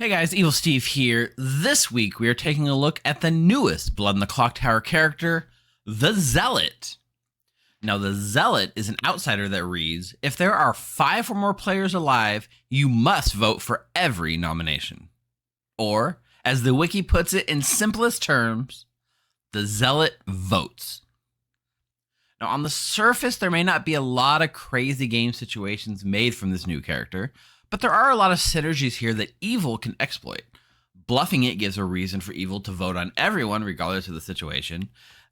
Hey guys, Evil Steve here. This week we are taking a look at the newest Blood in the Clocktower character, the Zealot. Now, the Zealot is an outsider that reads, if there are 5 or more players alive, you must vote for every nomination. Or, as the wiki puts it in simplest terms, the Zealot votes. Now, on the surface, there may not be a lot of crazy game situations made from this new character, but there are a lot of synergies here that Evil can exploit. Bluffing it gives a reason for Evil to vote on everyone regardless of the situation.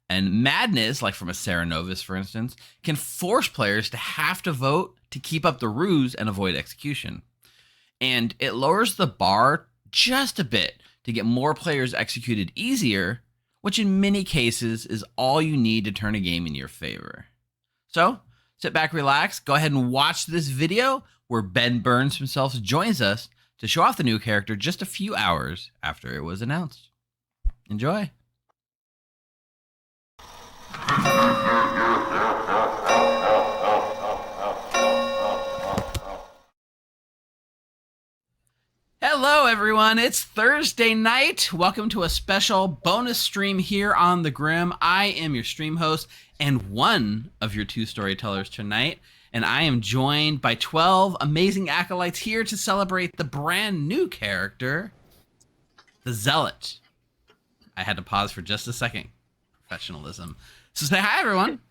And Madness, like from a Cerenovus, for instance, can force players to have to vote to keep up the ruse and avoid execution. And it lowers the bar just a bit to get more players executed easier, which in many cases is all you need to turn a game in your favor. So, sit back, relax, go ahead and watch this video where Ben Burns himself joins us to show off the new character just a few hours after it was announced. Enjoy. Hello everyone, it's Thursday night. Welcome to a special bonus stream here on The Grim. I am your stream host and one of your 2 storytellers tonight. And I am joined by 12 amazing acolytes here to celebrate the brand new character, the Zealot. I had to pause for just a second. Professionalism. So say hi, everyone.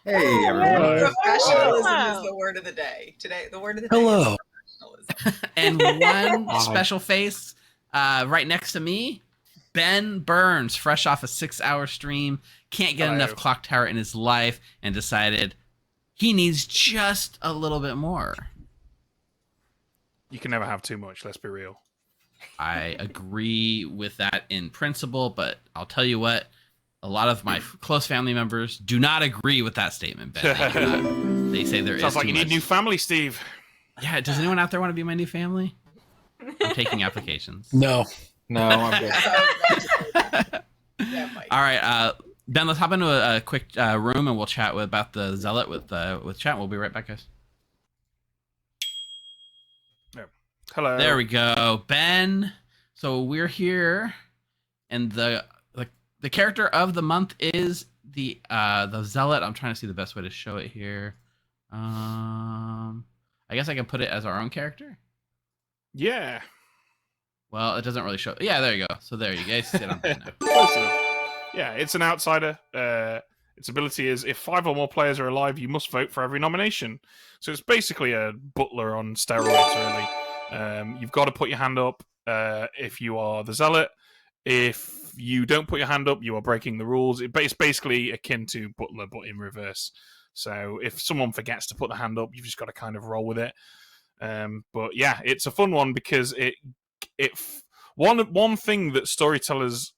Hey, everyone. Professionalism is the word of the day. Today, the word of the day Hello. is professionalism. And one special face right next to me, Ben Burns, fresh off a 6-hour stream, can't get enough Clocktower in his life, and decided he needs just a little bit more. You can never have too much, let's be real. I agree with that in principle, but I'll tell you what, a lot of my close family members do not agree with that statement, Ben. They say there Sounds is like too you need much. New family, Steve. Yeah, does anyone out there want to be my new family? I'm taking applications. No, I'm good. Yeah, Mike. All right, Ben, let's hop into a quick room and we'll chat about the Zealot with chat. We'll be right back, guys. Hello. There we go, Ben. So we're here, and the character of the month is the Zealot. I'm trying to see the best way to show it here. I guess I can put it as our own character. Yeah. Well, it doesn't really show. Yeah, there you go. So there you guys sit on Ben now. Close enough. Yeah, it's an outsider. Its ability is if 5 or more players are alive, you must vote for every nomination. So it's basically a butler on steroids, really. You've got to put your hand up if you are the Zealot. If you don't put your hand up, you are breaking the rules. It's basically akin to butler, but in reverse. So if someone forgets to put the hand up, you've just got to kind of roll with it. But yeah, it's a fun one because one thing that storytellers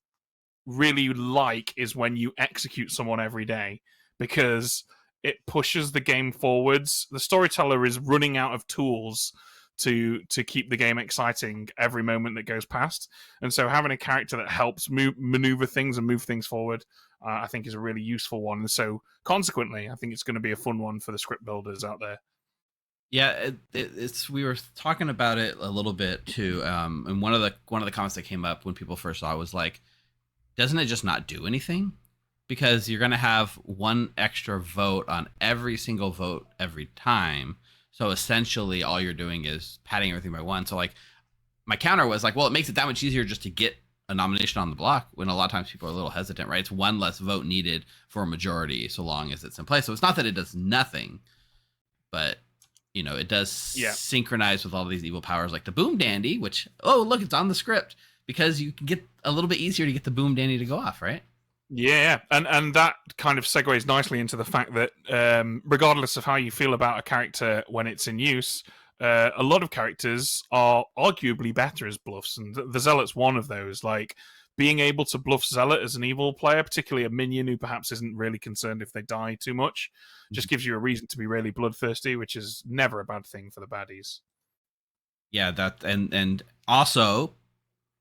really like is when you execute someone every day, because it pushes the game forwards. The storyteller is running out of tools to keep the game exciting every moment that goes past, and so having a character that helps maneuver things and move things forward, I think is a really useful one. And so consequently, I think it's going to be a fun one for the script builders out there. Yeah, it's we were talking about it a little bit too, and one of the comments that came up when people first saw it was like, doesn't it just not do anything? Because you're going to have one extra vote on every single vote every time. So essentially all you're doing is padding everything by 1. So like my counter was like, well, it makes it that much easier just to get a nomination on the block, when a lot of times people are a little hesitant, right? It's 1 less vote needed for a majority so long as it's in place. So it's not that it does nothing, but you know, it does synchronize with all of these evil powers like the Boom Dandy, which, oh, look, it's on the script, because you can get a little bit easier to get the Boom Dandy to go off, right? Yeah, and that kind of segues nicely into the fact that regardless of how you feel about a character when it's in use, a lot of characters are arguably better as bluffs, and the Zealot's one of those. Like, being able to bluff Zealot as an evil player, particularly a minion who perhaps isn't really concerned if they die too much, just gives you a reason to be really bloodthirsty, which is never a bad thing for the baddies. Yeah, that and also,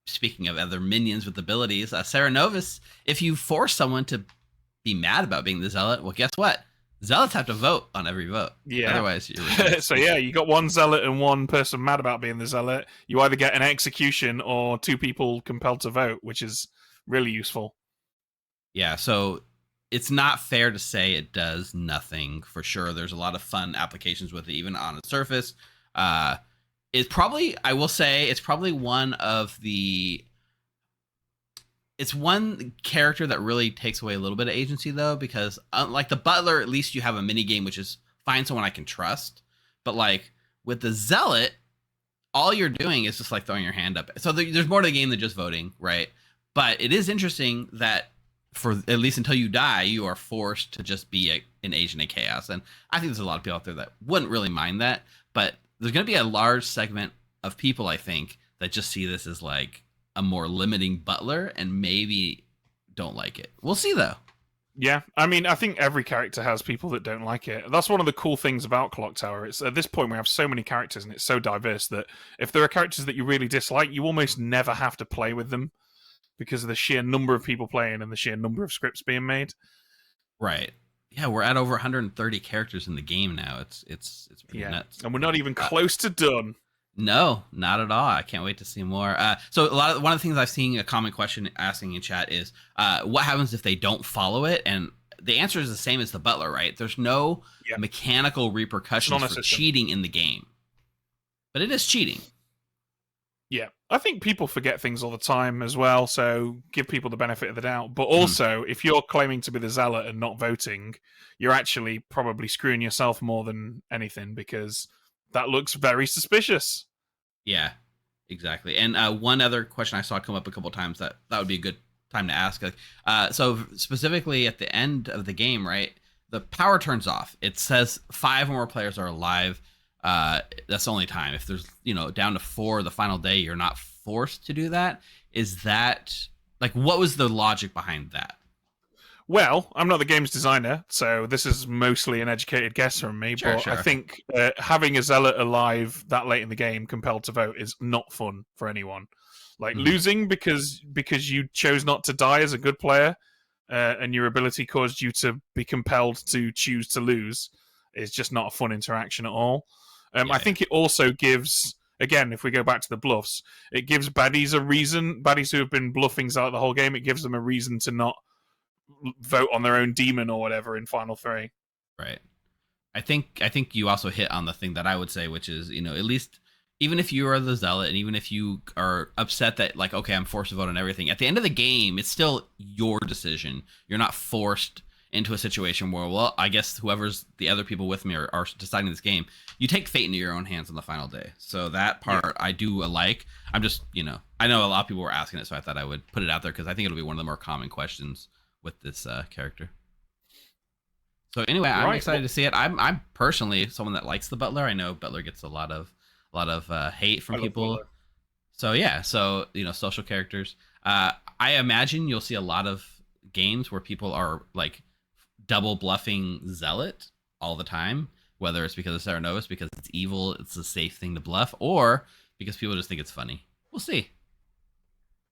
speaking of other minions with abilities, Cerenovus, if you force someone to be mad about being the Zealot, well, guess what? Zealots have to vote on every vote. Yeah. Otherwise, you're so yeah, you got one zealot and one person mad about being the zealot. You either get an execution or 2 people compelled to vote, which is really useful. Yeah, so it's not fair to say it does nothing for sure. There's a lot of fun applications with it, even on the surface. It's probably, I will say, it's probably it's one character that really takes away a little bit of agency, though, because unlike the butler, at least you have a mini game, which is find someone I can trust. But like with the zealot, all you're doing is just like throwing your hand up. So there's more to the game than just voting, right? But it is interesting that for at least until you die, you are forced to just be an agent of chaos. And I think there's a lot of people out there that wouldn't really mind that. But there's going to be a large segment of people, I think, that just see this as like a more limiting butler and maybe don't like it. We'll see, though. Yeah, I mean, I think every character has people that don't like it. That's one of the cool things about Clocktower. It's at this point we have so many characters and it's so diverse that if there are characters that you really dislike, you almost never have to play with them because of the sheer number of people playing and the sheer number of scripts being made. Right. Yeah, we're at over 130 characters in the game now. It's pretty nuts. And we're not even close to done. No, not at all. I can't wait to see more. So one of the things I've seen a common question asking in chat is, what happens if they don't follow it? And the answer is the same as the butler, right? There's no mechanical repercussions for cheating in the game, but it is cheating. Yeah, I think people forget things all the time as well, so give people the benefit of the doubt. But also, if you're claiming to be the zealot and not voting, you're actually probably screwing yourself more than anything because that looks very suspicious. Yeah, exactly. And one other question I saw come up a couple times that would be a good time to ask. So specifically at the end of the game, right, the power turns off. It says 5 or more players are alive. That's the only time. If there's, down to 4 the final day, you're not forced to do that. Is that, like, what was the logic behind that? Well, I'm not the game's designer, so this is mostly an educated guess from me. Sure. I think having a zealot alive that late in the game, compelled to vote, is not fun for anyone. Like losing because you chose not to die as a good player, and your ability caused you to be compelled to choose to lose, is just not a fun interaction at all. I think it also gives, again, if we go back to the bluffs, it gives baddies a reason. Baddies who have been bluffing out the whole game, it gives them a reason to not vote on their own demon or whatever in Final 3. Right. I think you also hit on the thing that I would say, which is, at least even if you are the zealot and even if you are upset that, like, okay, I'm forced to vote on everything, at the end of the game, it's still your decision. You're not forced into a situation where, well, I guess whoever's the other people with me are deciding this game. You take fate into your own hands on the final day. So that part I do like. I'm just, I know a lot of people were asking it, so I thought I would put it out there because I think it'll be one of the more common questions with this character. So anyway, I'm excited to see it. I'm personally someone that likes the butler. I know butler gets a lot of hate from people. So yeah, social characters. I imagine you'll see a lot of games where people are like double bluffing zealot all the time, whether it's because of Cerenovus, because it's evil, it's a safe thing to bluff, or because people just think it's funny. We'll see.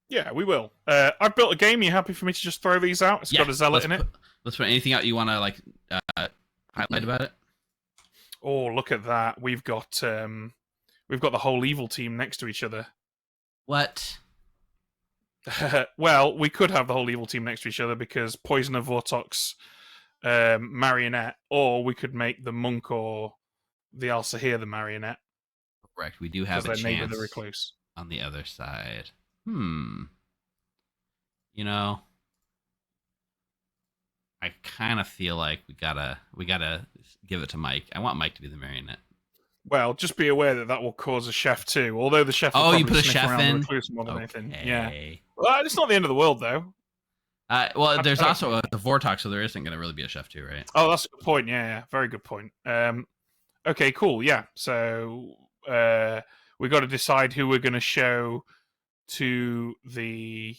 Yeah, we will. I've built a game. You happy for me to just throw these out? It's got a zealot in it. Let's put anything out you want to highlight about it. Oh, look at that! We've got the whole evil team next to each other. What? Well, we could have the whole evil team next to each other because Poisoner, Vortox, Marionette, or we could make the Monk or the Al-Sahir the Marionette. Correct. We do have a chance the recluse on the other side. I kind of feel like we gotta give it to Mike. I want Mike to be the Marionette. Well, just be aware that will cause a chef too. Although the chef will you put a chef in the recluse more than anything. Yeah. Well, it's not the end of the world though. Well, there's also the Vortox, so there isn't going to really be a chef too, right? Oh, that's a good point. Yeah, very good point. Okay, cool. Yeah, so we got to decide who we're going to show to the.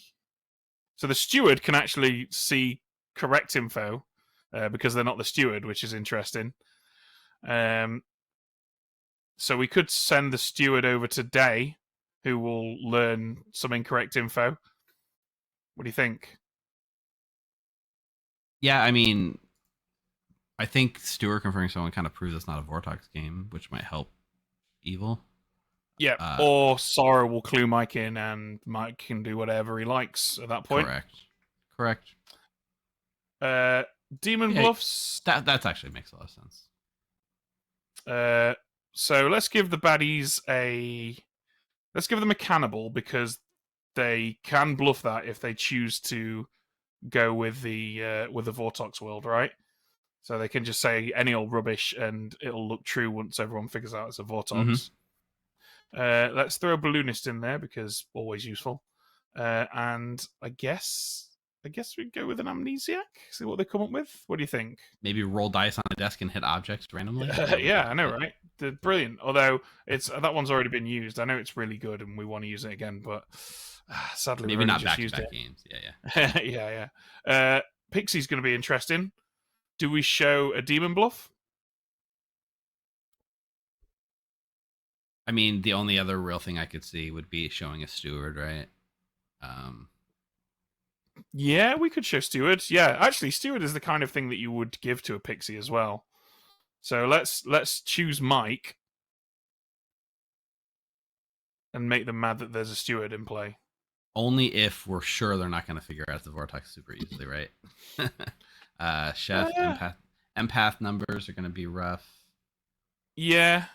So the steward can actually see correct info because they're not the steward, which is interesting. So we could send the steward over today, who will learn some incorrect info. What do you think? Yeah, I mean, I think Stewart confirming someone kind of proves it's not a Vortex game, which might help Evil. Yeah, or Sora will clue Mike in, and Mike can do whatever he likes at that point. Correct. Demon Bluffs. That actually makes a lot of sense. So let's give the baddies let's give them a cannibal, because they can bluff that if they choose to go with the Vortex world, right? So they can just say any old rubbish and it'll look true once everyone figures out it's a Vortex. Let's throw a balloonist in there, because always useful. And I guess we go with an amnesiac. See what they come up with. What do you think? Maybe roll dice on a desk and hit objects randomly. Yeah, I know, right? They're brilliant. Although that one's already been used. I know it's really good, and we want to use it again, but sadly, maybe not back-to-back games. Yeah. Pixie's going to be interesting. Do we show a demon bluff? I mean, the only other real thing I could see would be showing a steward, right? Yeah, we could show steward. Yeah, actually, steward is the kind of thing that you would give to a pixie as well. So let's choose Mike and make them mad that there's a steward in play. Only if we're sure they're not going to figure out the Vortex super easily, right? Chef, empath numbers are going to be rough. Yeah.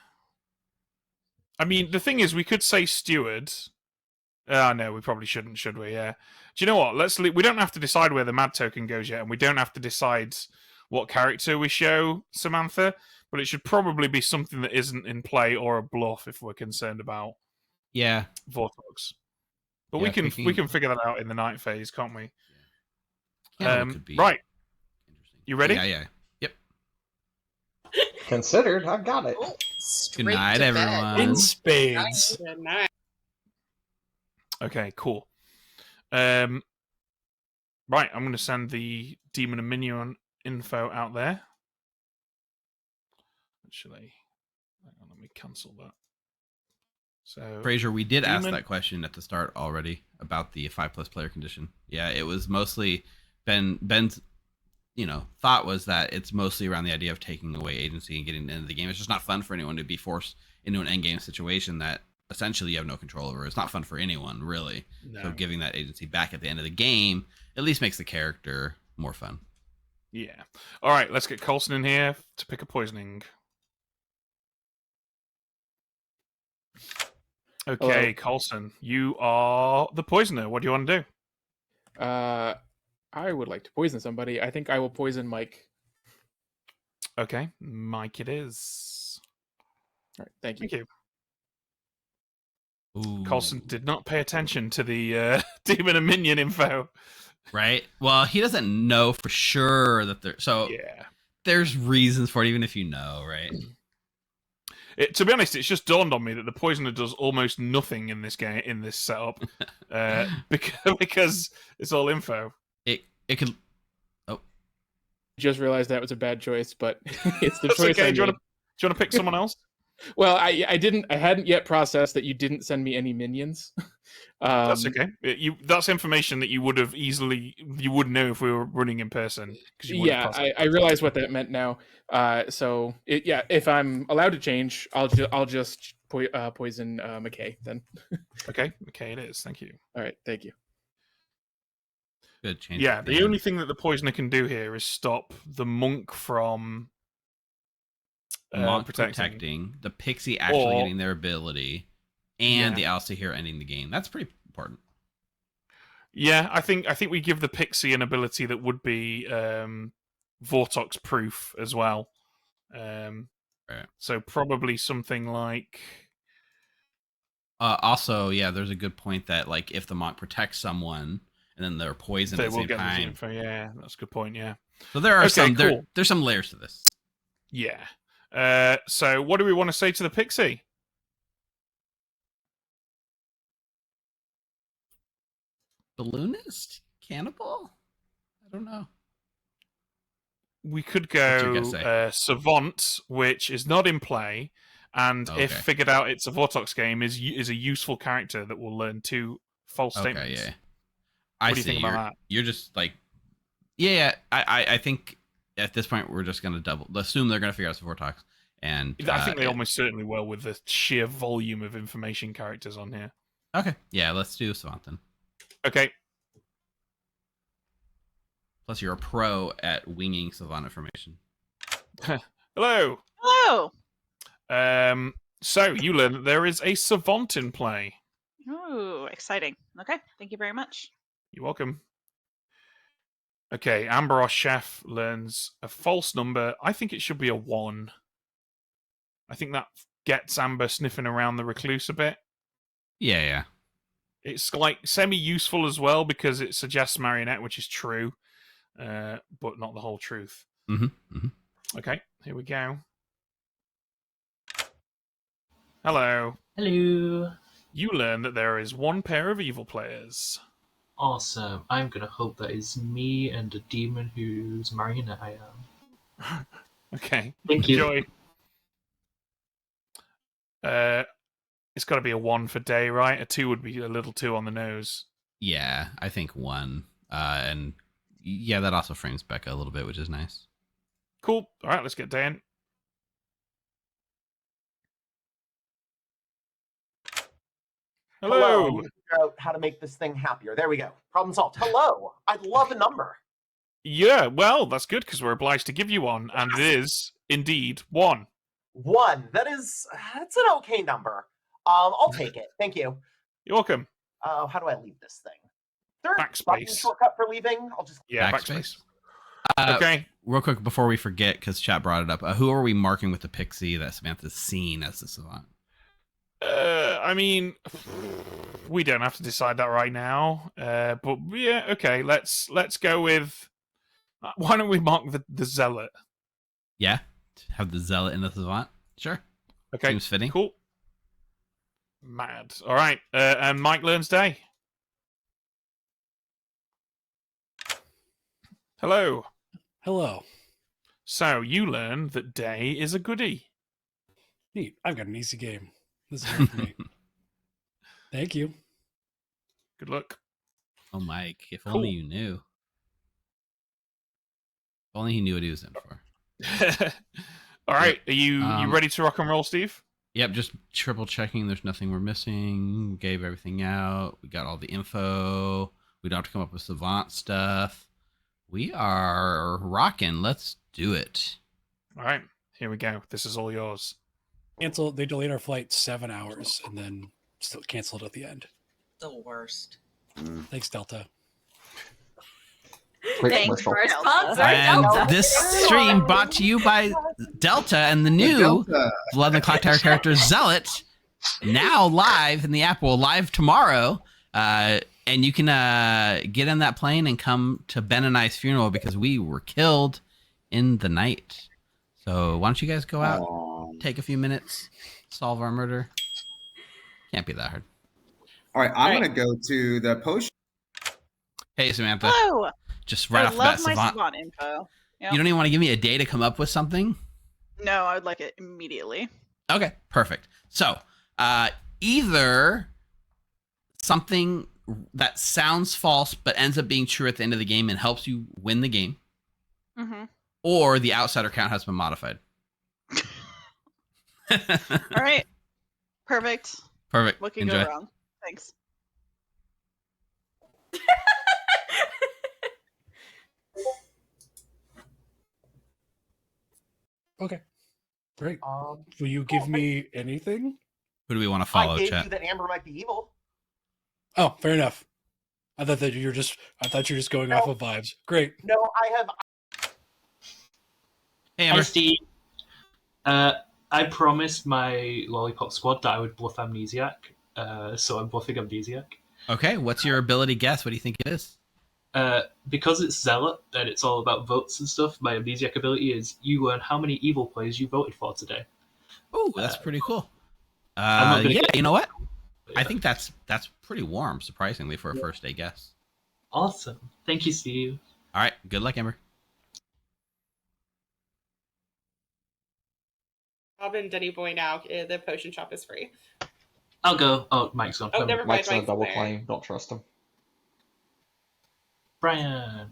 I mean, the thing is, we could say steward. No, we probably shouldn't, should we? Yeah. Do you know what? We don't have to decide where the mad token goes yet, and we don't have to decide what character we show Samantha, but it should probably be something that isn't in play or a bluff if we're concerned about Vortex. But we can figure that out in the night phase, can't we? Could be right. You ready? Yeah. Yep. Considered, I've got it. Good night, everyone. In spades. Good night. Okay, cool. Right, I'm going to send the demon and minion info out there. Actually, hang on, let me cancel that. So, Fraser, we did ask that question at the start already about the 5+ player condition. Yeah, it was mostly Ben's thought was that it's mostly around the idea of taking away agency and getting into the game. It's just not fun for anyone to be forced into an endgame situation that essentially you have no control over. It's not fun for anyone, really. No. So giving that agency back at the end of the game at least makes the character more fun. Yeah. All right, let's get Coulson in here to pick a poisoning. Okay, Coulson, you are the poisoner. What do you want to do? I would like to poison somebody. I think I will poison Mike. Okay, Mike it is. All right, thank you. Thank you. Coulson did not pay attention to the demon and minion info. Right? Well, he doesn't know for sure that there's reasons for it, even if you know, right? To be honest, it's just dawned on me that the poisoner does almost nothing in this game, in this setup, because it's all info. It could. Oh, just realized that was a bad choice, but it's the choice. Okay. Do you want to pick someone else? Well, I hadn't yet processed that you didn't send me any minions. That's okay. That's information that you would know if we were running in person. Yeah, I realize what that meant now. So if I'm allowed to change, I'll just poison McKay then. Okay, McKay it is. Thank you. All right, thank you. Good change. Yeah, the only thing that the poisoner can do here is stop the monk from protecting the pixie actually getting their ability, and the Alcihir ending the game. That's pretty important. Yeah, I think we give the pixie an ability that would be Vortex proof as well. Right. So probably something like. Also, there's a good point that like if the monk protects someone and then they're poisoned at the same time. Yeah, that's a good point. Yeah. So there are there's some layers to this. Yeah. So what do we want to say to the pixie? Balloonist? Cannibal? I don't know. We could go Savant, which is not in play, and if figured out it's a Vortex game, is a useful character that will learn 2 false statements. Yeah. What do you think about that? You're just like, I think at this point, we're just going to assume they're going to figure out support talks. And I think they almost certainly will with the sheer volume of information characters on here. Okay. Yeah, let's do Savant then. Okay. Plus, you're a pro at winging Savant information. Hello. Hello. So you learn that there is a Savant in play. Ooh, exciting. Okay, thank you very much. You're welcome. Okay, Amberos Chef learns a false number. I think it should be a 1. I think that gets Amber sniffing around the recluse a bit. Yeah. It's like semi-useful as well because it suggests marionette, which is true, but not the whole truth. Okay, here we go. Hello. Hello. You learn that there is one pair of evil players. Awesome. I'm gonna hope that is me and a demon whose marionette I am. Okay. Thank you. Enjoy. It's got to be a 1 for Day, right? A 2 would be a little too on the nose. Yeah, I think 1. And yeah, that also frames Becca a little bit, which is nice. Cool. All right, let's get Day in. Hello. I need to figure out how to make this thing happier. There we go. Problem solved. Hello. I'd love a number. Yeah, well, that's good because we're obliged to give you one, and it is indeed 1. 1. That's an okay number. I'll take it. Thank you. You're welcome. How do I leave this thing? Is there a Backspace. button shortcut for leaving? I'll just Backspace. Backspace. Okay. Real quick before we forget, because chat brought it up, who are we marking with the pixie that Samantha's seen as the Savant? I mean, we don't have to decide that right now. But yeah, okay. Let's go with. Why don't we mark the Zealot? Yeah, have the Zealot in the Savant. Sure. Okay. Seems fitting. Cool. Mad. All right. And Mike learns Day. Hello. Hello. So you learn that Day is a goodie. Neat. I've got an easy game. This is good for me. Thank you. Good luck. Oh, Mike, if Cool. only you knew. If only he knew what he was in for. All right. Are you Um, ready to rock and roll, Steve? Yep, just triple checking. There's nothing we're missing. We gave everything out. We got all the info. We don't have to come up with Savant stuff. We are rocking. Let's do it. All right. Here we go. This is all yours. They delayed our flight 7 hours and then still canceled at the end. The worst. Thanks, Delta. Thanks for our sponsor, And Delta. this stream brought to you by Delta and the new Blood and the Clocktower character Zealot, now live in the app. Well, live tomorrow. And you can get in that plane and come to Ben and I's funeral because we were killed in the night. So why don't you guys go out, take a few minutes, solve our murder? Can't be that hard. All right, I'm going to go to the potion. Hey, Samantha. Hello. Just right I off the bat, love my Savant. Savant info. Yep. You don't even want to give me a day to come up with something? No, I would like it immediately. Okay, perfect. So, either something that sounds false but ends up being true at the end of the game and helps you win the game, Mm-hmm. or the outsider count has been modified. All right. Perfect. Perfect. What can Enjoy. go wrong? Thanks. Okay. Great. Will you give me anything? Who do we want to follow, I gave chat? you that Amber might be evil. Oh, fair enough. I thought you were just going off of vibes. Great. No, I have. Hey, Hi, Amber. Steve. I promised my Lollipop squad that I would bluff Amnesiac, so I'm bluffing Amnesiac. Okay, what's your ability guess? What do you think it is? Because it's Zealot and it's all about votes and stuff, my Amnesiac ability is you learn how many evil players you voted for today. Oh, that's pretty cool. I'm not gonna Yeah, get- you know what? I Yeah. think that's pretty warm, surprisingly, for a first day guess. Awesome. Thank you, Steve. All right, good luck, Amber. Robin, Denny Boy now. The potion shop is free. I'll go. Oh, Mike's gone. Oh, never mind. Mike's on a Mike's double there. claim. Don't trust him. Brian.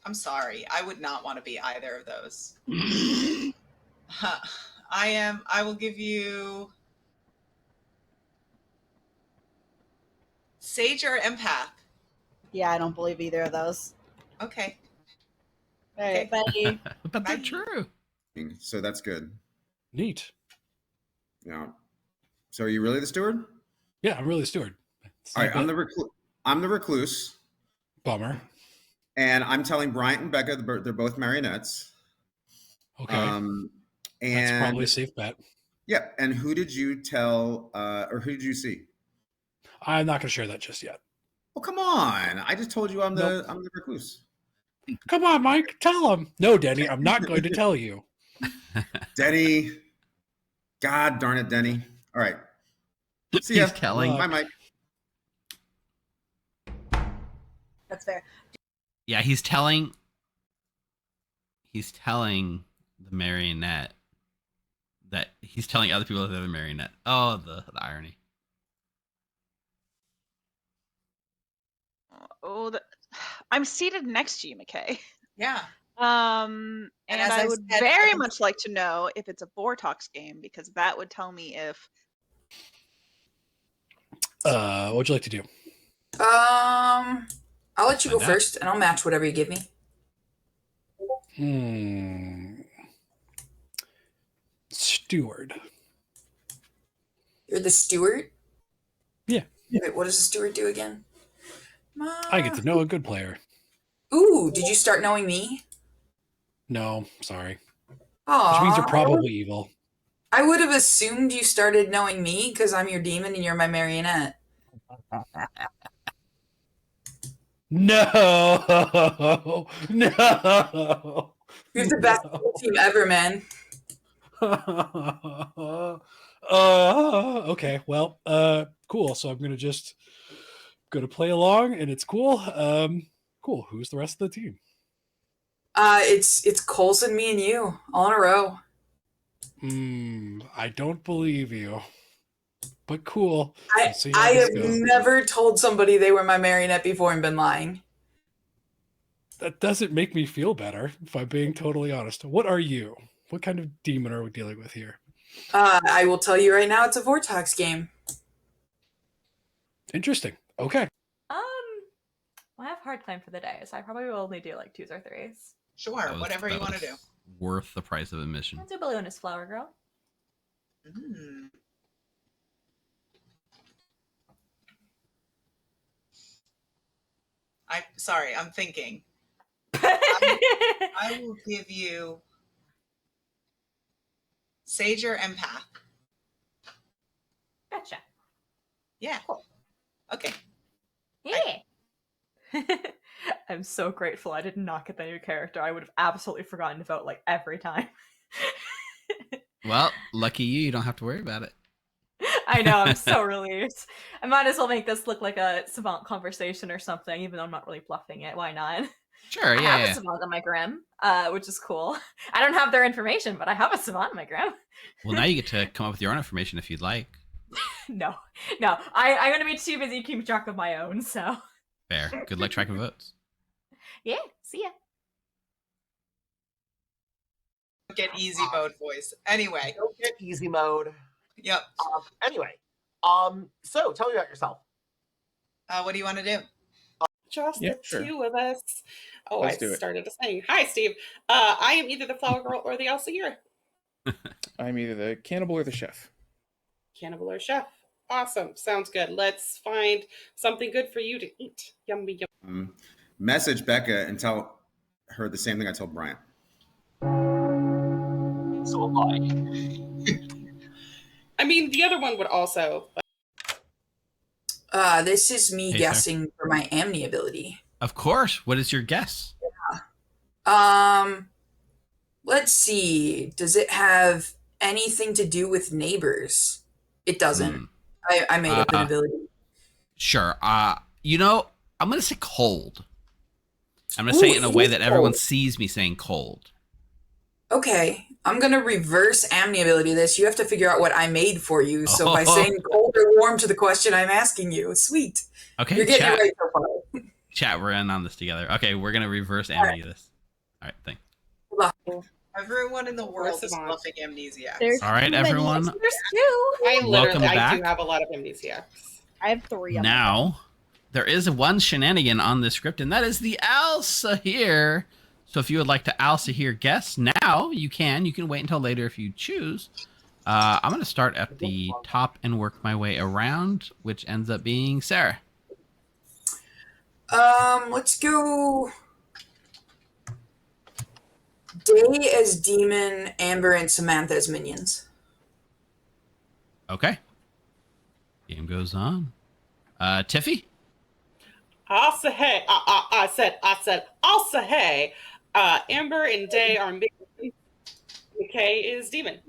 I'm sorry. I would not want to be either of those. I will give you Sage or Empath. Yeah, I don't believe either of those. Okay. All right, bye. But they're true. So that's good. Neat. Yeah. So are you really the steward? Yeah, I'm really the steward. All right, I'm the recluse. Bummer. And I'm telling Bryant and Becca they're both marionettes. Okay. And that's probably a safe bet. Yeah. And who did you tell, or who did you see? I'm not going to share that just yet. Well, come on. I just told you I'm the recluse. Come on, Mike. Tell him. No, Denny, I'm not going to tell you. Denny. God darn it, Denny. All right. See ya. He's telling. Bye, Mike. That's fair. Yeah, he's telling the marionette that he's telling other people that they're the marionette. Oh, the irony. Oh, I'm seated next to you, McKay. Yeah. And as I I would said, very much like to know if it's a Vortox game, because that would tell me if. What would you like to do? I'll let you go first, and I'll match whatever you give me. Steward. You're the steward? Yeah. Wait, what does the steward do again? I get to know a good player. Ooh, did you start knowing me? No, sorry. Aww. Which means you're probably evil. I would have assumed you started knowing me because I'm your demon and you're my marionette. No. You're the best team ever, man. Okay, well, cool. So I'm gonna just play along, and it's cool. Cool. Who's the rest of the team? It's Coulson, me, and you all in a row. I don't believe you, but cool. I have never told somebody they were my marionette before and been lying. That doesn't make me feel better, if I'm being totally honest. What are you? What kind of demon are we dealing with here? I will tell you right now, it's a Vortox game. Interesting. Okay. Well, I have hard claim for the day, so I probably will only do like 2s or 3s. Sure, whatever you want to do. Worth the price of admission. I'll do Balloonist Flower Girl. I'm thinking. I will give you Sage or Empath. Gotcha. Yeah. Cool. Okay. Yeah. I'm so grateful I did not get the new character. I would have absolutely forgotten to vote like every time. Well, lucky you don't have to worry about it. I know, I'm so relieved. I might as well make this look like a savant conversation or something, even though I'm not really bluffing it. Why not? Sure, yeah. I have a savant on my Grim, which is cool. I don't have their information, but I have a savant on my Grim. Well, now you get to come up with your own information if you'd like. No. I'm going to be too busy keeping track of my own, so. Fair. Good luck tracking votes. Yeah, see ya. Get easy mode voice. Anyway. Don't get easy mode. Yep. Anyway. So tell me about yourself. What do you want to do? Just Yeah, the sure. two of us. Oh, Let's I do it. started to sing. Hi, Steve. I am either the flower girl or the Elsa here. I'm either the cannibal or the chef. Cannibal or chef. Awesome. Sounds good. Let's find something good for you to eat. Yummy, yum. Message Becca and tell her the same thing I told Bryant. So a lie. I mean, the other one would also. This is me Hey, guessing for my Amni ability. Of course. What is your guess? Let's see. Does it have anything to do with neighbors? It doesn't. I made up an ability. Sure. You know, I'm going to say cold. I'm going to say it in a way that everyone sees me saying cold. Okay. I'm going to reverse Amni ability this. You have to figure out what I made for you. So by saying cold or warm to the question I'm asking you, sweet. Okay, You're getting chat. it right so far. Chat, we're in on this together. Okay, we're gonna reverse amnesty this. All right, thanks. Everyone in the world is Savant. bluffing amnesiacs. All right, everyone. There's two. Welcome I back. do have a lot of amnesiacs. I have 3. Now, there is one shenanigan on this script, and that is the Alsa here. So if you would like to Alsa here guess now, you can. You can wait until later if you choose. I'm going to start at the top and work my way around, which ends up being Sarah. Let's go Day as demon, Amber and Samantha as minions. Okay. Game goes on. Tiffy? Also, hey, I said, also, hey, Amber and Day are minions. McKay is demon.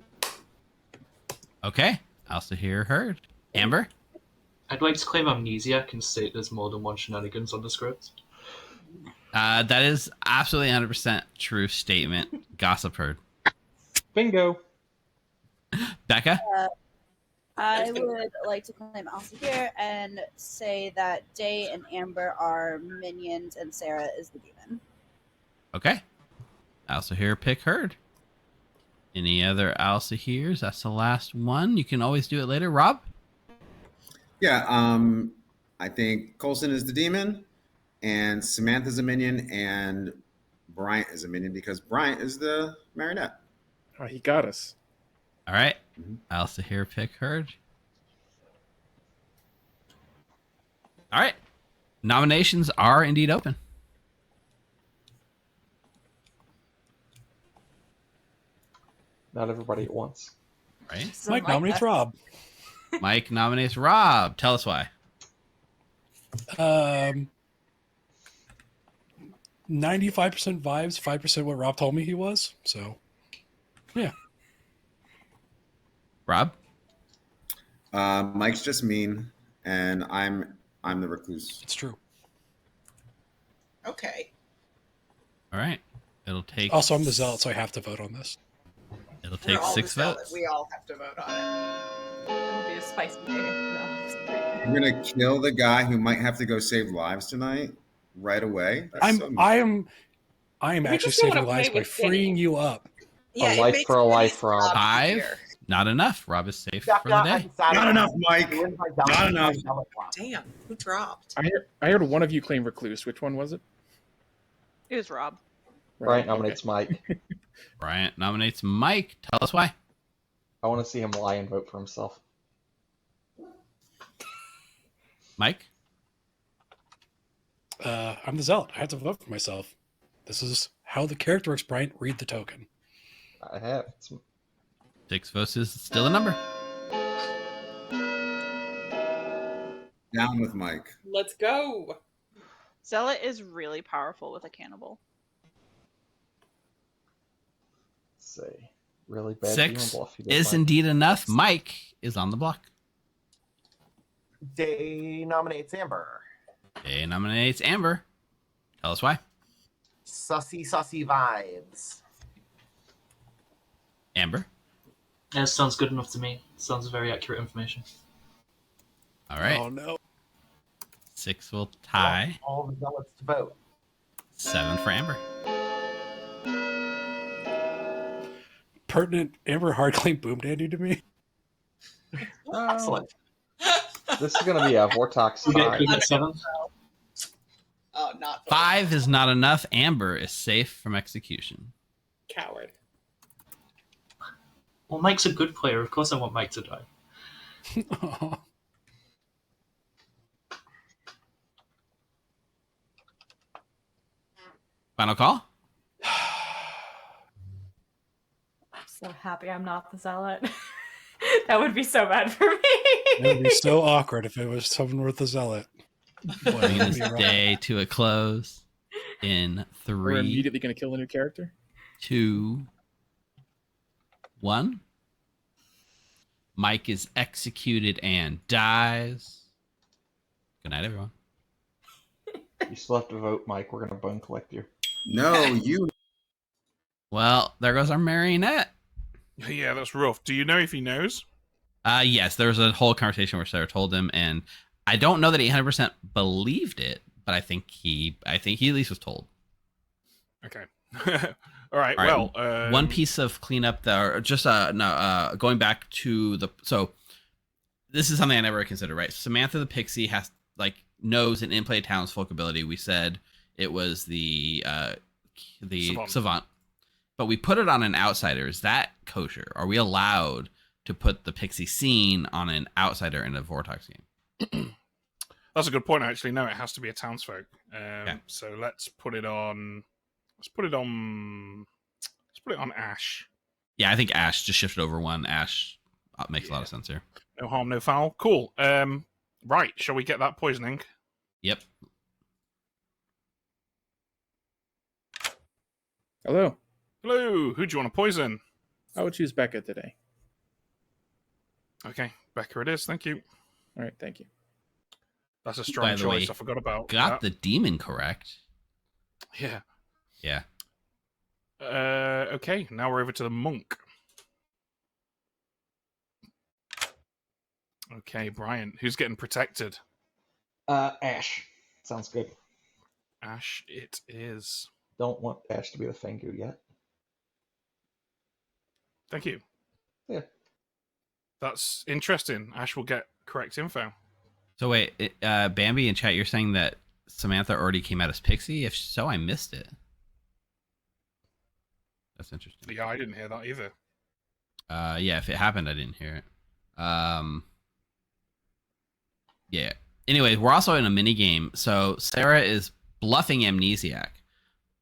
Okay. Alsa here heard. Amber? I'd like to claim amnesiac and state there's more than one shenanigans on the script. That is absolutely 100% true statement. Gossip heard. Bingo. Becca? I would like to claim Elsa here and say that Day and Amber are minions and Sarah is the demon. Okay. Alsa here pick heard. Any other Alsa here's? That's the last one. You can always do it later. Rob? Yeah, I think Coulson is the demon, and Samantha's a minion, and Bryant is a minion because Bryant is the marionette. Oh, he got us. All right. Alsa here pick heard. All right. Nominations are indeed open. Not everybody at once. Right. Mike nominates Rob. Mike nominates Rob. Tell us why. 95% vibes, 5% what Rob told me he was. So, yeah. Rob? Mike's just mean, and I'm the recluse. It's true. Okay. All right. It'll take. Also, I'm the zealot, so I have to vote on this. It'll We're take all 6 the zealot. votes. We all have to vote on it. It'll be a spicy day. No. You're gonna kill the guy who might have to go save lives tonight right away. That's so mean. I am We actually just don't saving wanna lives play by with freeing you up. Yeah, A it life makes for a life, Denny's Rob. job 5. easier. Not enough. Rob is safe for the day. Not enough, Mike. Not enough. Damn, who dropped? I heard one of you claim recluse. Which one was it? It was Rob. Bryant nominates Mike. Bryant nominates Mike. Tell us why. I want to see him lie and vote for himself. Mike? I'm the zealot. I have to vote for myself. This is how the character works, Bryant. Read the token. I have. 6 votes is still a number. Down with Mike. Let's go. Zealot is really powerful with a cannibal. Say, really bad. 6 demon bluff. You did is fine. indeed enough. Mike is on the block. Day nominates Amber. Day nominates Amber. Tell us why. Sussy vibes. Amber? That sounds good enough to me. Sounds very accurate information. All right. Oh, no. 6 will tie. All the zealots to vote. 7 for Amber. Pertinent Amber hard claim boom dandy to me. Excellent. This is going to be a Vortox You get 5. 7. Oh, not 5 is not enough. Amber is safe from execution. Coward. Well, Mike's a good player. Of course I want Mike to die. Final call? I'm so happy I'm not the zealot. That would be so bad for me. It would be so awkward if it was someone with a zealot. Bring this day to a close in We're 3, immediately going to kill a new character. 2, 1. Mike is executed and dies. Good night, everyone. You still have to vote, Mike. We're going to bone collect you. No, you. Well, there goes our marionette. Yeah, that's rough. Do you know if he knows? Yes, there was a whole conversation where Sarah told him, and I don't know that he 100% believed it, but I think he at least was told. Okay. All right. All right. Well, one piece of cleanup there, just going back to so this is something I never considered, right? Samantha the Pixie knows an in-play townsfolk ability. We said it was the savant, but we put it on an outsider. Is that kosher? Are we allowed to put the Pixie scene on an outsider in a Vortex game? That's a good point. Actually, no, it has to be a townsfolk. So let's put it on. Let's put it on Ash. Yeah, I think Ash just shifted over one. Ash makes a lot of sense here. No harm, no foul. Cool. Right. Shall we get that poisoning? Yep. Hello. Hello. Who do you want to poison? I would choose Becca today. Okay, Becca it is. Thank you. All right, thank you. That's a strong choice. I forgot about got the demon correct. Yeah. Yeah. Okay, now we're over to the monk. Okay, Brian, who's getting protected? Ash. Sounds good. Ash it is. Don't want Ash to be the Fengu yet. Thank you. Yeah. That's interesting. Ash will get correct info. So wait, Bambi in chat, you're saying that Samantha already came out as Pixie? If so, I missed it. That's interesting. Yeah, I didn't hear that either. Yeah, if it happened, I didn't hear it. Yeah. Anyway, we're also in a mini game. So Sarah is bluffing Amnesiac,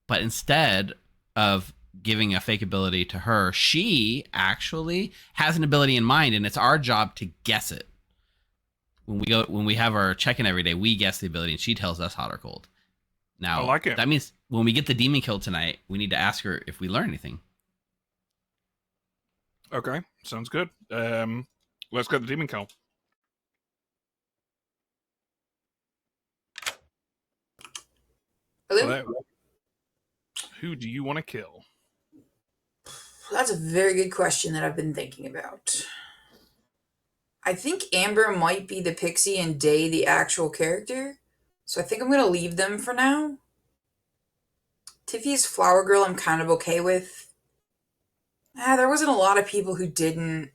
but instead of giving a fake ability to her, she actually has an ability in mind, and it's our job to guess it. When we have our check-in every day, we guess the ability, and she tells us hot or cold. Now, I like it. That means when we get the demon kill tonight, we need to ask her if we learn anything. Okay, sounds good. Let's get the demon kill. Hello? Who do you want to kill? That's a very good question that I've been thinking about. I think Amber might be the Pixie and Day the actual character, so I think I'm going to leave them for now. Tiffy's Flower Girl I'm kind of okay with. There wasn't a lot of people who didn't.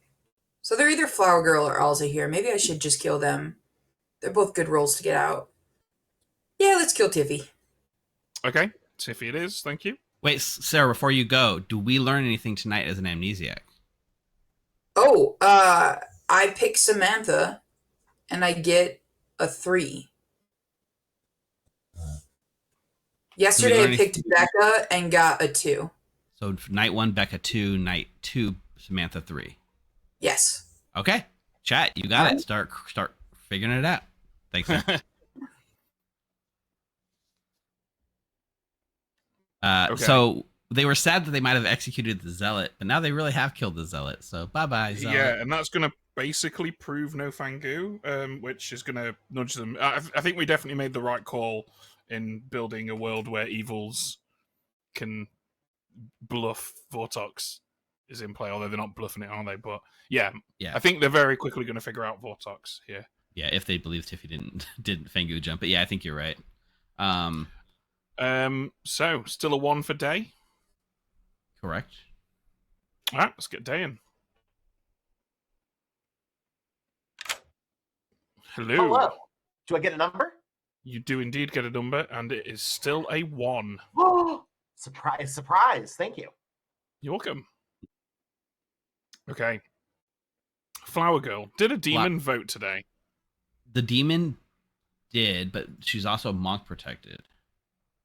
So they're either Flower Girl or Alza here. Maybe I should just kill them. They're both good rolls to get out. Yeah, let's kill Tiffy. Okay, Tiffy it is. Thank you. Wait, Sarah, before you go, do we learn anything tonight as an amnesiac? Oh, I pick Samantha, and I get a 3. Yesterday I picked Becca and got a 2. So night 1, Becca 2, night 2, Samantha 3. Yes. Okay, chat, you got it. Start figuring it out. Thanks. Sarah. Okay. So they were sad that they might have executed the Zealot, but now they really have killed the Zealot. So bye-bye, Zealot. Yeah, and that's going to basically prove no Fangu, which is going to nudge them. I think we definitely made the right call in building a world where evils can bluff Vortox is in play, although they're not bluffing it, are they? But yeah. I think they're very quickly going to figure out Vortox here. Yeah, if they believe Tiffy didn't Fangu jump. But yeah, I think you're right. So still a 1 for Day. Correct. All right, let's get Day in. Hello. Do I get a number? You do indeed get a number, and it is still a 1. Surprise, surprise. Thank you. You're welcome. Okay. Flower Girl. Did a demon vote today? The demon did, but she's also monk protected.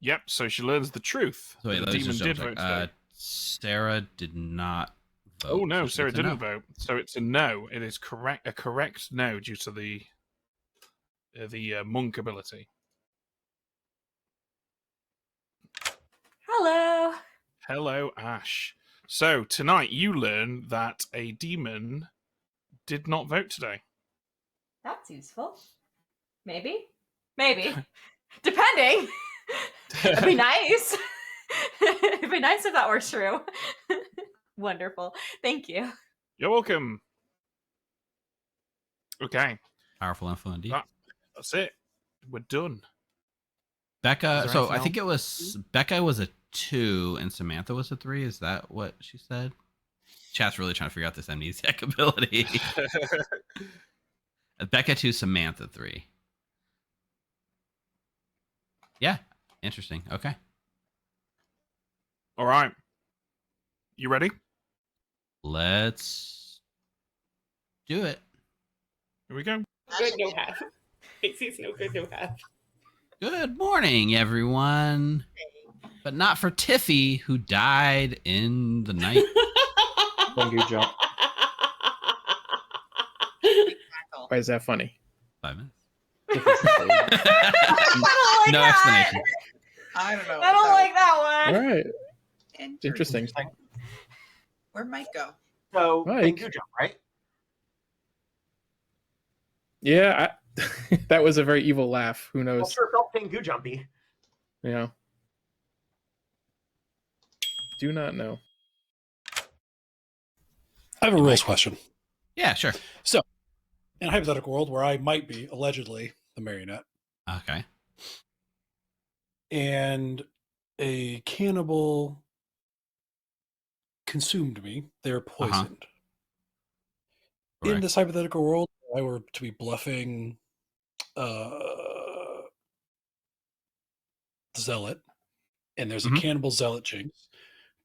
Yep, so she learns the truth. So wait, the demon did vote today. Sarah did not vote. Oh no, so Sarah didn't vote. So it's a no. It is correct. A correct no due to the monk ability. Hello. Hello, Ash. So tonight you learn that a demon did not vote today. That's useful. Maybe. Depending. It'd be nice. It'd be nice if that were true. Wonderful. Thank you. You're welcome. Okay. Powerful info indeed. That's it. We're done. Becca. Is there So anything I think it was Becca was a 2 and Samantha was a 3. Is that what she said? Chat's really trying to figure out this amnesiac ability. Becca 2, Samantha 3. Yeah, interesting. Okay. All right. You ready? Let's do it. Here we go. Good, no half. Pixie's no good, no half. Good morning, everyone. But not for Tiffy, who died in the night. Pengu jump. Why is that funny? 5 minutes. I don't like No that. explanation. I don't know. I don't like that All one. right. Interesting. Where'd Mike go? So, Mike. Pengu jump, right? Yeah, that was a very evil laugh. Who knows? Well, sure felt Pengu jumpy. Yeah. Do not know. I have a rules question. Yeah, sure. So, in a hypothetical world where I might be allegedly the marionette, Okay. and a cannibal consumed me, they're poisoned. In Correct. this hypothetical world, if I were to be bluffing Zealot, and there's a cannibal Zealot jinx,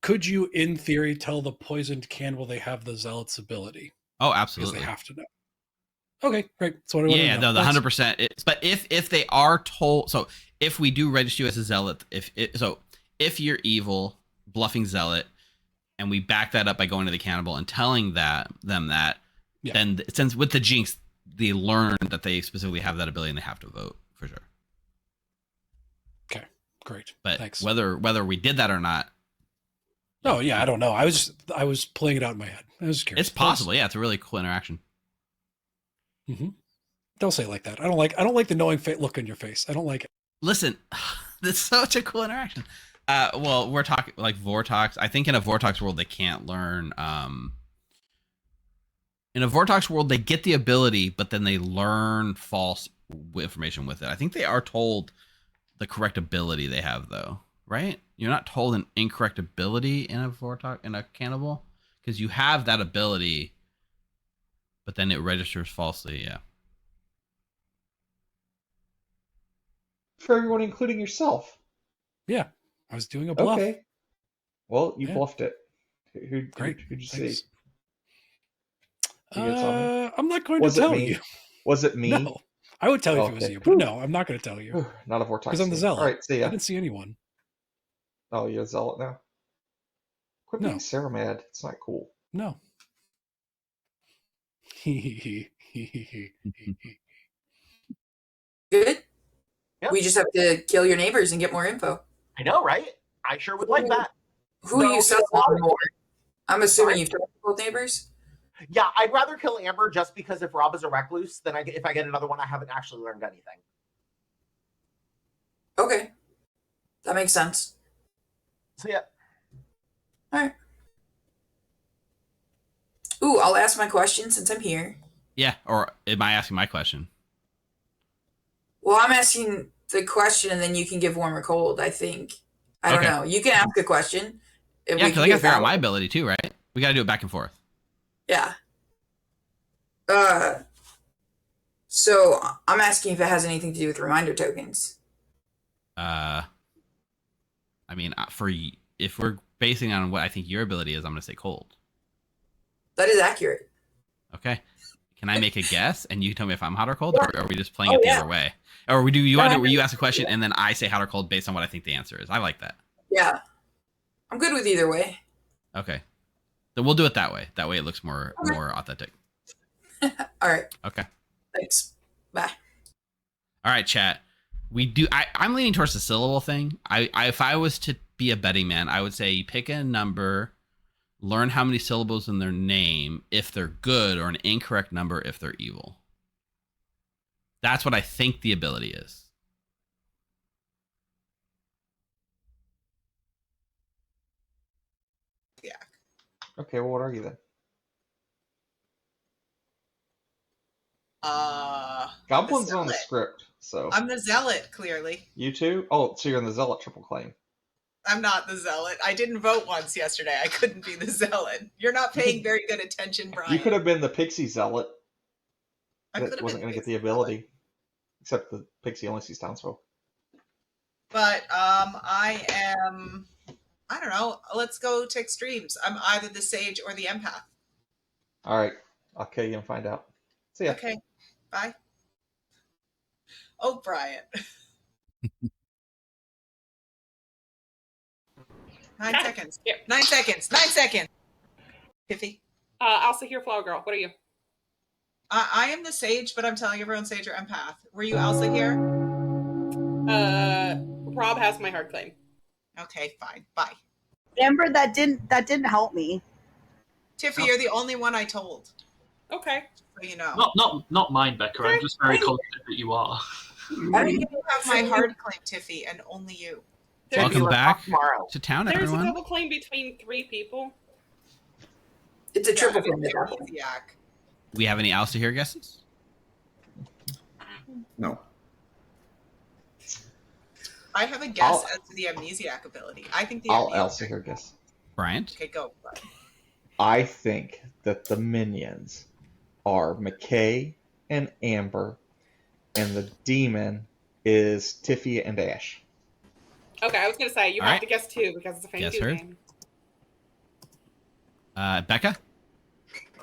could you, in theory, tell the poisoned cannibal they have the Zealot's ability? Oh, Because absolutely. they have to know. Okay, great. That's what I want Yeah, to know. the Thanks. 100%. But if they are told, so if we do register you as a zealot, if you're evil, bluffing zealot, and we back that up by going to the cannibal and telling them that, then since with the jinx, they learn that they specifically have that ability and they have to vote for sure. Okay, great. But Thanks. whether we did that or not, Oh yeah, I don't know. I was playing it out in my head. I was curious. it's possible. Yeah, it's a really cool interaction. Mm-hmm. Don't say it like that. I don't like the knowing look on your face. I don't like it. Listen, that's such a cool interaction. Well, we're talking like Vortox. I think in a Vortox world they can't learn. In a Vortox world, they get the ability, but then they learn false information with it. I think they are told the correct ability they have, though. Right? You're not told an incorrect ability in a Vortox in a cannibal because you have that ability, but then it registers falsely. Yeah. For everyone, including yourself. Yeah, I was doing a bluff. Okay. Well, you Yeah. bluffed it. Who'd you see? You get something? I'm not going Was to it tell me? you. Was it me? No, I would tell you if it was Okay. you, but no, I'm not going to tell you Not a Vortox. because I'm the thing. zealot. All right, see I ya. didn't see anyone. Oh, you're a zealot now? Quit No. being Sarah mad. It's not cool. No. Good. Yep. We just have to kill your neighbors and get more info. I know, right? I sure would like that. Who So, you suss a lot on of- more? I'm assuming Sorry? you've talked to both neighbors. Yeah, I'd rather kill Amber just because if Rob is a recluse, then if I get another one, I haven't actually learned anything. Okay. That makes sense. So yeah. All right. Ooh, I'll ask my question since I'm here. Yeah. Or am I asking my question? Well, I'm asking the question and then you can give warm or cold, I think. I don't Okay. know. You can ask a question. If Yeah, we because can I do got to it figure that out my way. ability too, right? We got to do it back and forth. Yeah. So I'm asking if it has anything to do with reminder tokens. I mean, if we're basing on what I think your ability is, I'm going to say cold. That is accurate. Okay. Can I make a guess and you tell me if I'm hot or cold, or are we just playing Oh, it the yeah. other way? Or want to do where you ask a question and then I say hot or cold based on what I think the answer is? I like that. Yeah. I'm good with either way. Okay. Then we'll do it that way. That way it looks more authentic. All right. Okay. Thanks. Bye. All right, chat. I'm leaning towards the syllable thing. If I was to be a betting man, I would say you pick a number, learn how many syllables in their name if they're good, or an incorrect number if they're evil. That's what I think the ability is. Yeah. Okay, well, what are you then? The Goblin's on the zealot. script. So I'm the Zealot, clearly. you too? Oh, so you're in the Zealot triple claim. I'm not the Zealot. I didn't vote once yesterday. I couldn't be the Zealot. You're not paying very good attention, Brian. You could have been the Pixie Zealot. I That could have wasn't been going to get the ability. Except the Pixie only sees townsfolk. But I am, I don't know. Let's go to extremes. I'm either the Sage or the Empath. All right. I'll kill you and find out. See ya. Okay. Bye. Oh, Brian. 9 seconds. 9 seconds. 9 seconds. Tiffy. Elsa here, Flower Girl. What are you? I am the Sage, but I'm telling everyone Sage or Empath. Were you Elsa here? Rob has my hard claim. Okay, fine. Bye. Amber, that didn't help me. Tiffy, you're the only one I told. Okay. So you know. Not mine, Becca. I'm just very confident that you are. I think you have my hard claim, Tiffy, and only you. Welcome back to town, There's everyone. a double claim between 3 people. It's a triple claim. We have any Alsa here guesses? No. I have a guess as to the amnesiac ability. I think the I'll amnesiac. also hear guess. Bryant? Okay, go. I think that the minions are McKay and Amber, and the demon is Tiffy and Ash. Okay, I was going to say, you All have right. to guess 2 because it's a Fang Guess 2 heard. game. Becca?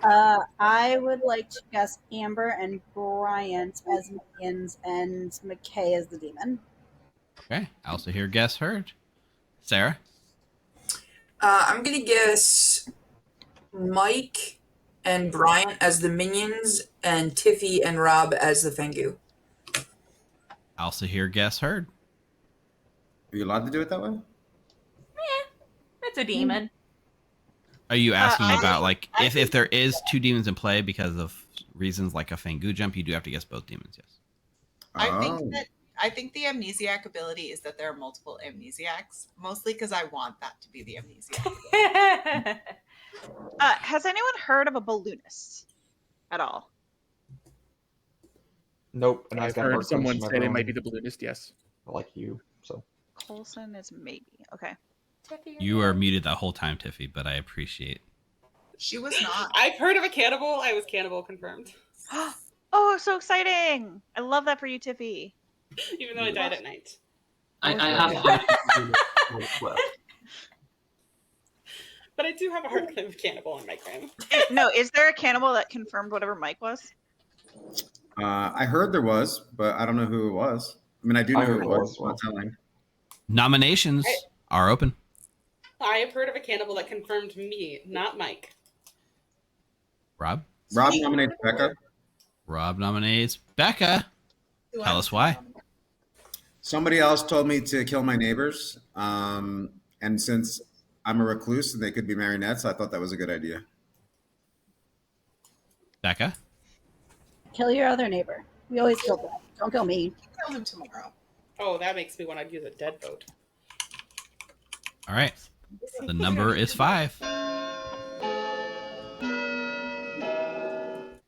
I would like to guess Amber and Bryant as minions and McKay as the demon. Okay. Alsa here, guess heard. Sarah? I'm gonna guess Mike and Bryant as the minions and Tiffy and Rob as the Fengu. Alsa here, guess heard. Are you allowed to do it that way? It's a demon. Are you asking about like if there is 2 demons in play because of reasons like a Fangu jump, you do have to guess both demons, yes. I think the amnesiac ability is that there are multiple amnesiacs, mostly because I want that to be the amnesiac. Has anyone heard of a balloonist at all? Nope. And I've got heard hard someone claims say from they might everyone. be the balloonist. Yes. Like you. So. Colson is maybe. Okay. You are muted that whole time, Tiffy, but I appreciate. She was not. I've heard of a cannibal. I was cannibal confirmed. Oh, so exciting! I love that for you, Tiffy. Even though I died at night. I have heard people do it well. But I do have a hard claim of cannibal in my claim. No, is there a cannibal that confirmed whatever Mike was? I heard there was, but I don't know who it was. I mean, I do know I who heard it it was. was, well. Not telling. Nominations are open. I have heard of a cannibal that confirmed me, not Mike. Rob? Rob nominates Becca. Rob nominates Becca. Tell us why. Somebody else told me to kill my neighbors. And since I'm a recluse and they could be marionettes, I thought that was a good idea. Becca? Kill your other neighbor. We always kill them. Don't kill me. Kill him tomorrow. Oh, that makes me want to use a dead vote. All right. The number is 5.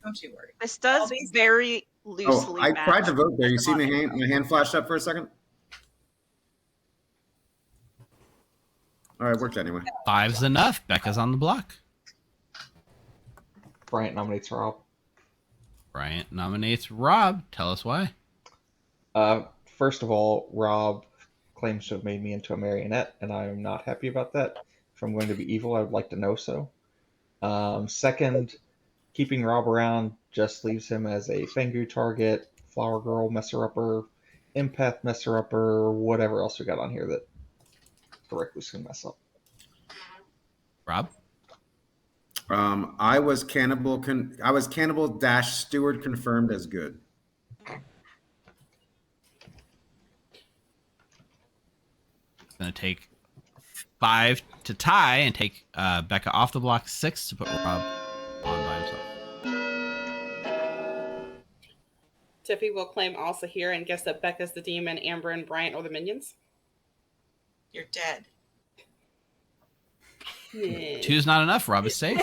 Don't you worry. This does very loosely. I match tried to vote there. You the see my money. hand flashed up for a second? All right, it worked anyway. 5's enough. Becca's on the block. Bryant nominates Rob. Bryant nominates Rob. Tell us why. First of all, Rob claims to have made me into a marionette, and I'm not happy about that. If I'm going to be evil, I would like to know so. Second, keeping Rob around just leaves him as a Fengu target, Flower Girl messer-upper, Empath messer-upper, whatever else we got on here that the Recluse can mess up. Rob? I was cannibal. I was cannibal dash steward confirmed as good. Going to take 5 to tie and take Becca off the block, 6 to put Rob on by himself. Tiffy will claim also here and guess that Becca's the demon, Amber and Bryant are the minions. You're dead. 2's not enough. Rob is safe.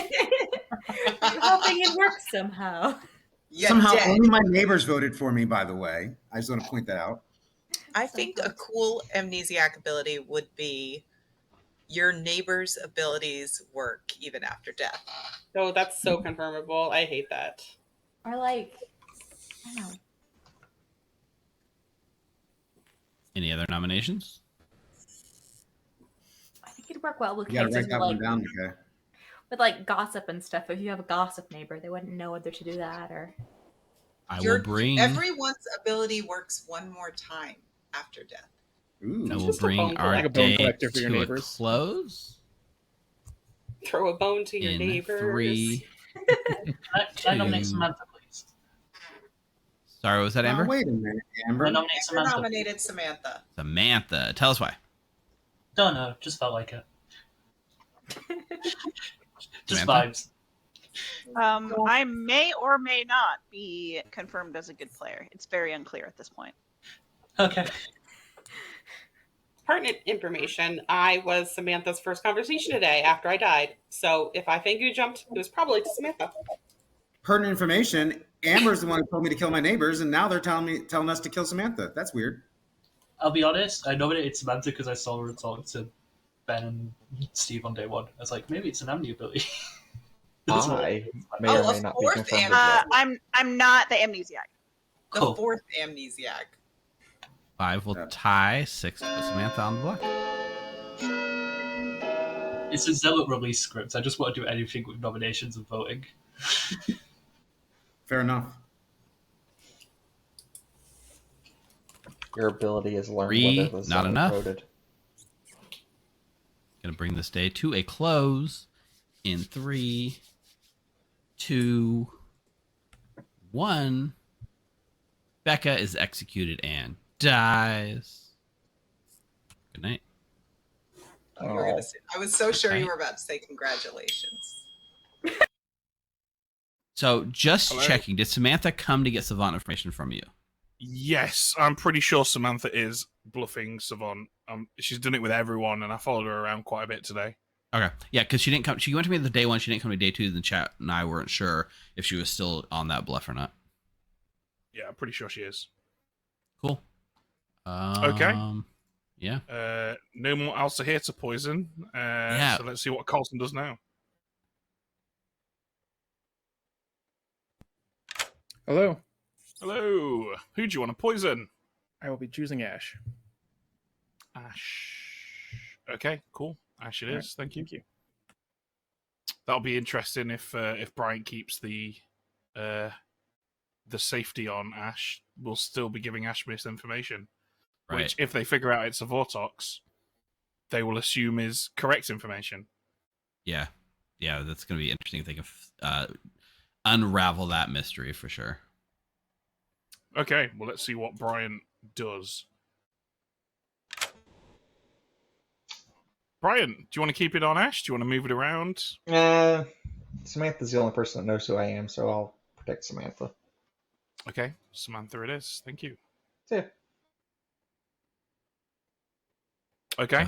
I'm hoping it works somehow. Somehow, only my neighbors voted for me. By the way, I just want to point that out. I think a cool amnesiac ability would be your neighbor's abilities work even after death. Oh, that's so confirmable. I hate that. Or like, I don't know. Any other nominations? I think it'd work well with You gotta cases write that like, one down, okay? with like gossip and stuff. If you have a gossip neighbor, they wouldn't know whether to do that or. I will bring. Everyone's ability works one more time after death. Ooh. I will bring our Like a bone day collector for your to a neighbors. close. Throw a bone to your In neighbors. 3. Can I nominate 2. Samantha, please? Sorry, was that Now, Amber? wait a minute, Amber. I nominate Amber Samantha. nominated Samantha. Samantha. Tell us why. Don't know, just felt like it. Just Samantha? vibes. I may or may not be confirmed as a good player. It's very unclear at this point. Okay. Pertinent information. I was Samantha's first conversation today after I died. So if I think you jumped, it was probably to Samantha. Pertinent information. Amber's the one who told me to kill my neighbors, and now they're telling us to kill Samantha. That's weird. I'll be honest, I nominated Samantha because I saw her talk to Ben and Steve on day one. I was like, maybe it's an amni ability. That's what I may or may not be confirmed. I'm not the amnesiac. The Cool. fourth amnesiac. 5 will tie. 6 with Samantha on the block. It's a Zealot release script. I just want to do anything with nominations and voting. Fair enough. Your ability is learn 3, whether the not Zealot enough. voted. Gonna bring this day to a close in 3, 2, 1. Becca is executed and dies. Good night. You were gonna say, I was so sure Okay. you were about to say congratulations. So just Hello? checking, did Samantha come to get Savant information from you? Yes, I'm pretty sure Samantha is bluffing Savant. She's done it with everyone, and I followed her around quite a bit today. Okay. Yeah, because she didn't come. She went to me the day 1. She didn't come to day 2 in the chat, and I weren't sure if she was still on that bluff or not. Yeah, I'm pretty sure she is. Cool. Okay. Yeah. No more Alsa here to poison. Yeah. So let's see what Carlson does now. Hello. Hello. Who do you want to poison? I will be choosing Ash. Ash. Okay, cool. Ash it is. All right, Thank you. Thank you. That'll be interesting if Brian keeps the safety on Ash. We'll still be giving Ash misinformation. Right. Which, if they figure out it's a Vortox, they will assume is correct information. Yeah. Yeah, that's going to be interesting if they can unravel that mystery for sure. Okay, well, let's see what Brian does. Brian, do you want to keep it on Ash? Do you want to move it around? Samantha's the only person that knows who I am, so I'll protect Samantha. Okay, Samantha it is. Thank you. Yeah. Okay.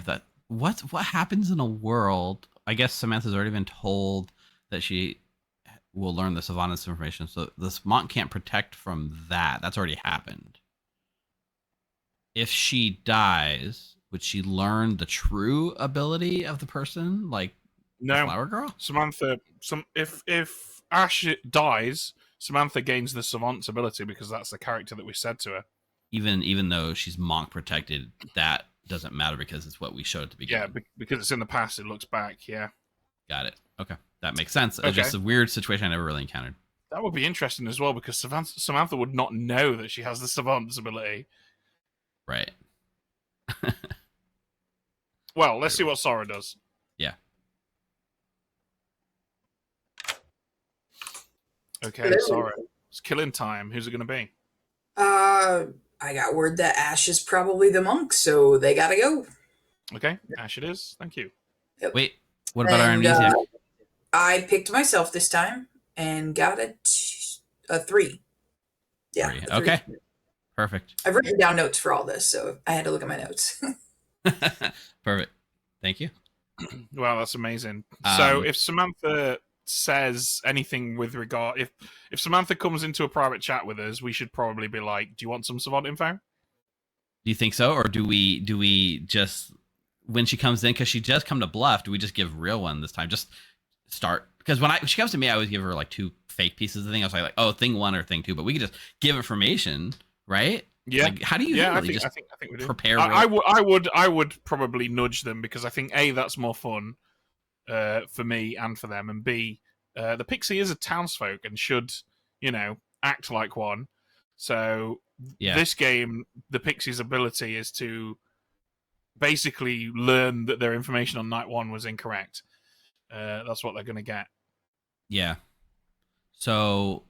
What happens in a world? I guess Samantha's already been told that she will learn the Savannah's information, so the Savant can't protect from that. That's already happened. If she dies, would she learn the true ability of the person, like No, the Flower Girl? Samantha. If Ash dies, Samantha gains the Savant's ability because that's the character that we said to her. Even though she's monk protected, that doesn't matter because it's what we showed at the beginning. Yeah, because it's in the past, it looks back. Yeah, Got it. Okay, that makes sense. Okay. It's just a weird situation I never really encountered. that would be interesting as well because Samantha would not know that she has the Savant's ability. Right. Well, let's see what Sora does. Yeah. Okay, Sora. It's killing time. Who's it going to be? I got word that Ash is probably the monk, so they gotta go. Okay, Ash it is. Thank you. Wait, what about our And, amnesia? I picked myself this time and got a 3. Yeah. 3. a 3. Okay. Perfect. I've written down notes for all this, so I had to look at my notes. Perfect. Thank you. Wow, that's amazing. So if Samantha says anything with regard, if Samantha comes into a private chat with us, we should probably be like, "Do you want some savant info?" Do you think so, or do we just, when she comes in, because she does come to bluff, do we just give real one this time? Just start, because when she comes to me, I always give her like 2 fake pieces of thing. I was like, oh, thing 1 or thing 2, but we could just give information, right? Yeah. Like, how do you I really think we do. prepare? I would probably nudge them, because I think A, that's more fun for me and for them, and B, the pixie is a townsfolk and should, act like one. So this game, the pixie's ability is to basically learn that their information on night 1 was incorrect. That's what they're going to get. Yeah. So,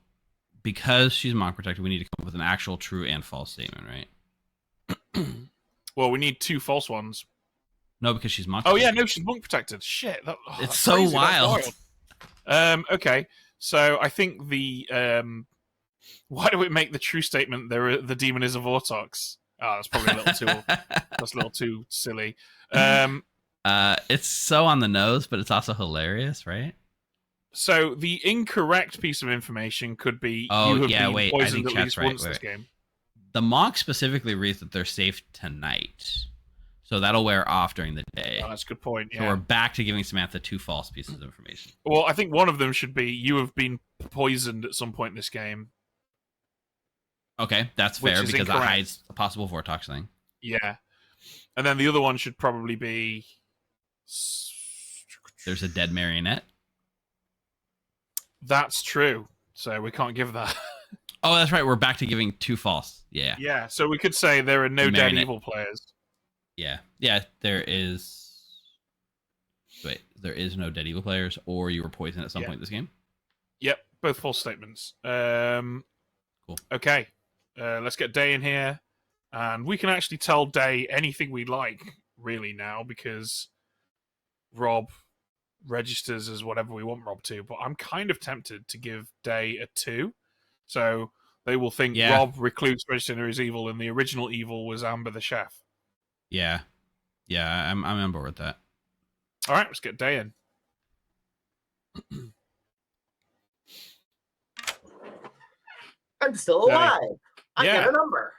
because she's monk protected, we need to come up with an actual true and false statement, right? Well, we need 2 false ones. No, because she's monk. Oh yeah, no, she's monk protected. Shit, it's so crazy. wild. Okay, so I think the why do we make the true statement the demon is a vortex? Oh, that's probably a little too silly. It's so on the nose, but it's also hilarious, right? So the incorrect piece of information could be poisoned at least once this game. The monk specifically reads that they're safe tonight, so that'll wear off during the day. Oh, that's a good point. Yeah. So we're back to giving Samantha 2 false pieces of information. Well, I think one of them should be you have been poisoned at some point in this game. Okay, that's fair, because incorrect. that hides a possible vortex thing. Yeah. And then the other one should probably be... There's a dead marionette. That's true. So we can't give that. Oh, that's right. We're back to giving 2 false. Yeah. Yeah, so we could say there are no dead evil players. Yeah. Yeah, there is... Wait, there is no dead evil players, or you were poisoned at some point in this game? Yep, both false statements. Cool. Okay. Let's get Day in here, and we can actually tell Day anything we like, really, now, because Rob registers as whatever we want Rob to, but I'm kind of tempted to give Day a 2, so they will think Rob, Recluse, registered as evil, and the original evil was Amber the chef. Yeah. Yeah, I'm on board with that. All right, let's get Day in. I'm still alive. I get a number.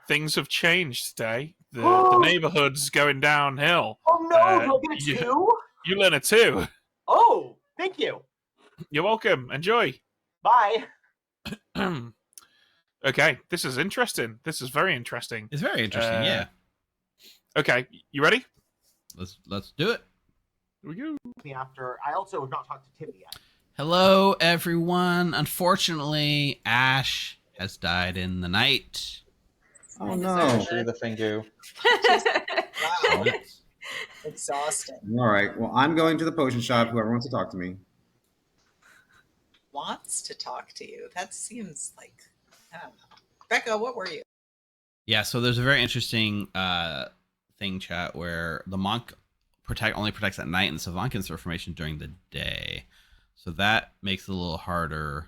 Things have changed today. The neighborhood's going downhill. Oh no, do I get a 2? You learn a 2. Oh, thank you. You're welcome. Enjoy. Bye. Okay, this is interesting. This is very interesting. It's very interesting, yeah. Okay, you ready? Let's do it. Here we go. After I also have not talked to Timmy yet. Hello, everyone. Unfortunately, Ash has died in the night. Oh no! Through the finger. Wow. Exhausting. All right. Well, I'm going to the potion shop. Whoever wants to talk to me. Wants to talk to you. That seems like, I don't know. Becca, what were you? Yeah, so there's a very interesting thing, chat, where the monk only protects at night, and the savant gets information during the day. So that makes it a little harder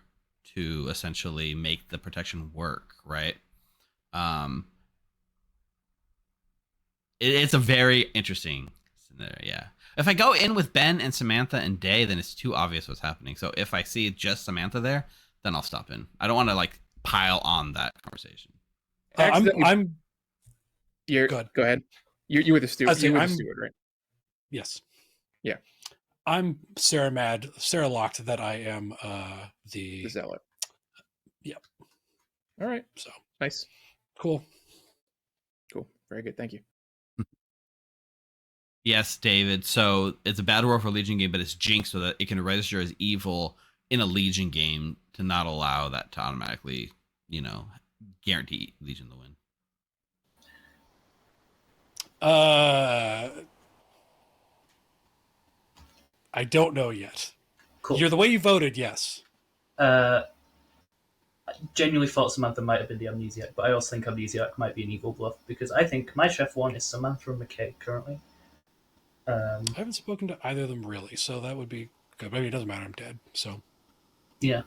to essentially make the protection work, right? It's a very interesting scenario, yeah. If I go in with Ben and Samantha and Day, then it's too obvious what's happening. So if I see just Samantha there, then I'll stop in. I don't want to like pile on that conversation. I'm. You're go ahead. You were the steward. You were the steward, right? Yes. Yeah. I'm Sarah locked that I am the zealot. Yep. All right. So nice. Cool. Very good. Thank you. Yes, David. So it's a Battle Royale for Legion game, but it's jinxed so that it can register as evil in a Legion game to not allow that to automatically, guarantee Legion the win. I don't know yet. Cool. You're the way you voted, yes. I genuinely thought Samantha might have been the amnesiac, but I also think amnesiac might be an evil bluff because I think my chef one is Samantha and McKay currently. I haven't spoken to either of them really, so that would be good. Maybe it doesn't matter. I'm dead. So yeah.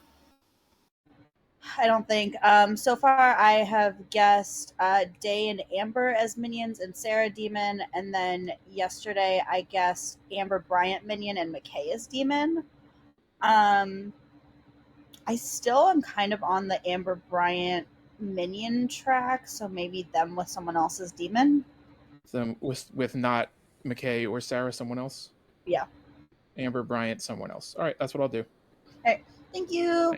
I don't think. So far, I have guessed Day and Amber as minions and Sarah demon, and then yesterday I guessed Amber Bryant minion and McKay as demon. I still am kind of on the Amber Bryant minion track, so maybe them with someone else's demon. Them with not McKay or Sarah, someone else. Yeah. Amber Bryant, someone else. All right, that's what I'll do. Hey, thank you.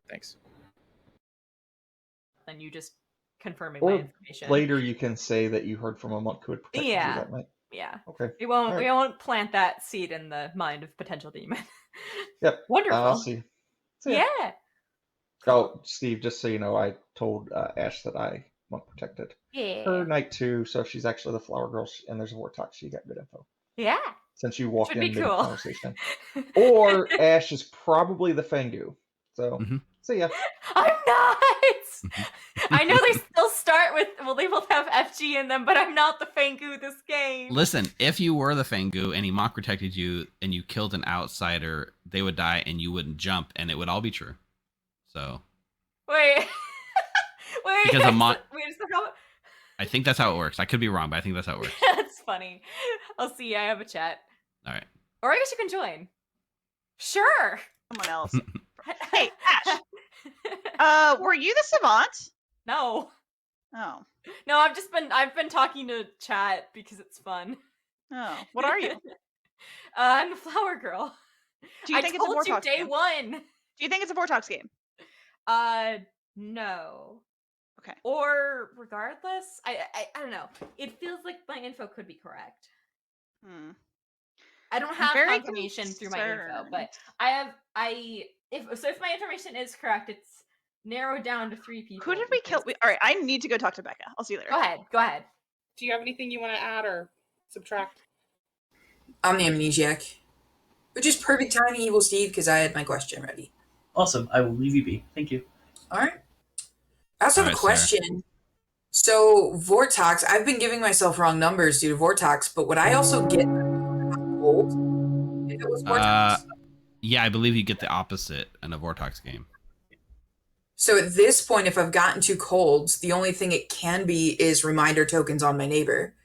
Thanks. Then you just confirming my Or information. later, you can say that you heard from a monk who had protected you Yeah. that night. Yeah. Okay. We won't. All right. We won't plant that seed in the mind of potential demon. Yep. Wonderful. I'll see. See ya. Yeah. Oh, Steve, just so you know, I told Ash that I monk protected Yeah. her night too, so she's actually the flower girl, and there's a Vortox, so you got good info. Yeah. Since you walked Should in be mid cool. conversation. Or Ash is probably the Fangu. So, see ya. I'm not. I know they still start with. Well, they both have FG in them, but I'm not the Fangu this game. Listen, if you were the Fangu and he mock protected you and you killed an outsider, they would die and you wouldn't jump, and it would all be true. So. Wait. Wait. Because a mon- Wait. So how? I think that's how it works. I could be wrong, but I think that's how it works. That's funny. I'll see. I have a chat. All right. Or I guess you can join. Sure. Someone else. Hey, Ash. Were you the savant? No. Oh. No, I've been talking to chat because it's fun. Oh. What are you? I'm the flower girl. Do you I think it's a told you Vortox day game? one. Do you think it's a Vortox game? No. Okay. Or regardless, I don't know. It feels like my info could be correct. I don't have very confirmation through my info, but if my information is correct, it's narrowed down to 3 people. Who did we kill? All right, I need to go talk to Becca. I'll see you later. Go ahead. Do you have anything you want to add or subtract? I'm the amnesiac. Which is perfect timing, Evil Steve, because I had my question ready. Awesome. I will leave you be. Thank you. All right. I also have a question. So, Vortox, I've been giving myself wrong numbers due to Vortox, but would I also get gold if it was Vortox? Yeah, I believe you get the opposite in a Vortox game. So at this point, if I've gotten 2 colds, the only thing it can be is reminder tokens on my neighbor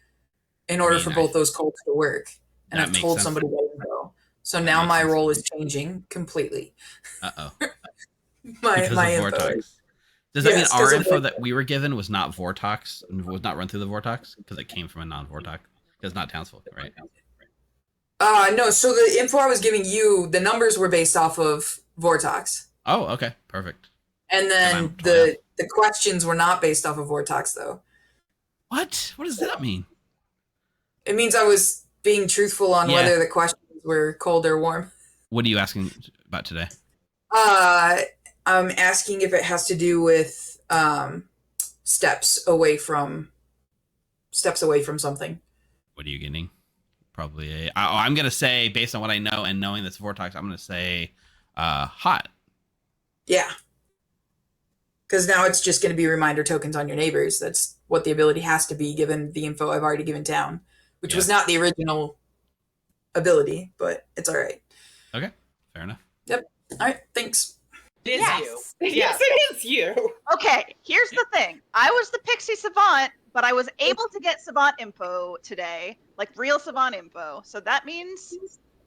in order for both those colds to work. And I've told somebody that info. So now my role is changing completely. Uh-oh. my because my of info. Vortox. Does that mean our info that we were given was not Vortox and was not run through the Vortox? Because it came from a non-Vortox? Because not Townsville, right? No, so the info I was giving you, the numbers were based off of Vortox. Oh, okay. Perfect. And then the questions were not based off of Vortox, though. What? What does that mean? It means I was being truthful on whether the questions were cold or warm. What are you asking about today? I'm asking if it has to do with steps away from something. What are you getting? Probably I'm going to say, based on what I know and knowing this Vortox, I'm going to say hot. Yeah. Because now it's just going to be reminder tokens on your neighbors. That's what the ability has to be given the info I've already given down, which was not the original ability, but it's all right. Okay. Fair enough. Yep. All right. Thanks. It is you. Yes, it is you. Okay, here's the thing. I was the Pixie Savant, but I was able to get Savant info today, like real Savant info. So that means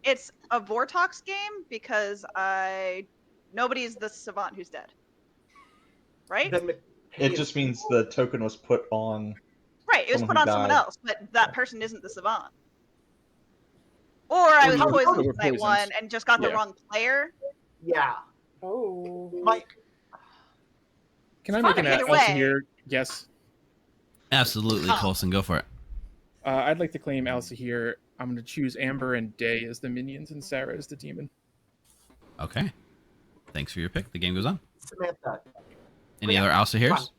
it's a Vortox game because nobody's the Savant who's dead. Right? It just means the token was put on. Right, it was put on someone else, but that person isn't the Savant. Or I was poisoned night one and just got the wrong player. Yeah. Oh. Can I make an Alcihir guess? Absolutely, Colson, go for it. I'd like to claim Alcihir. I'm going to choose Amber and Day as the minions and Sarah as the demon. Okay. Thanks for your pick. The game goes on. Samantha. Any other Alcihirs?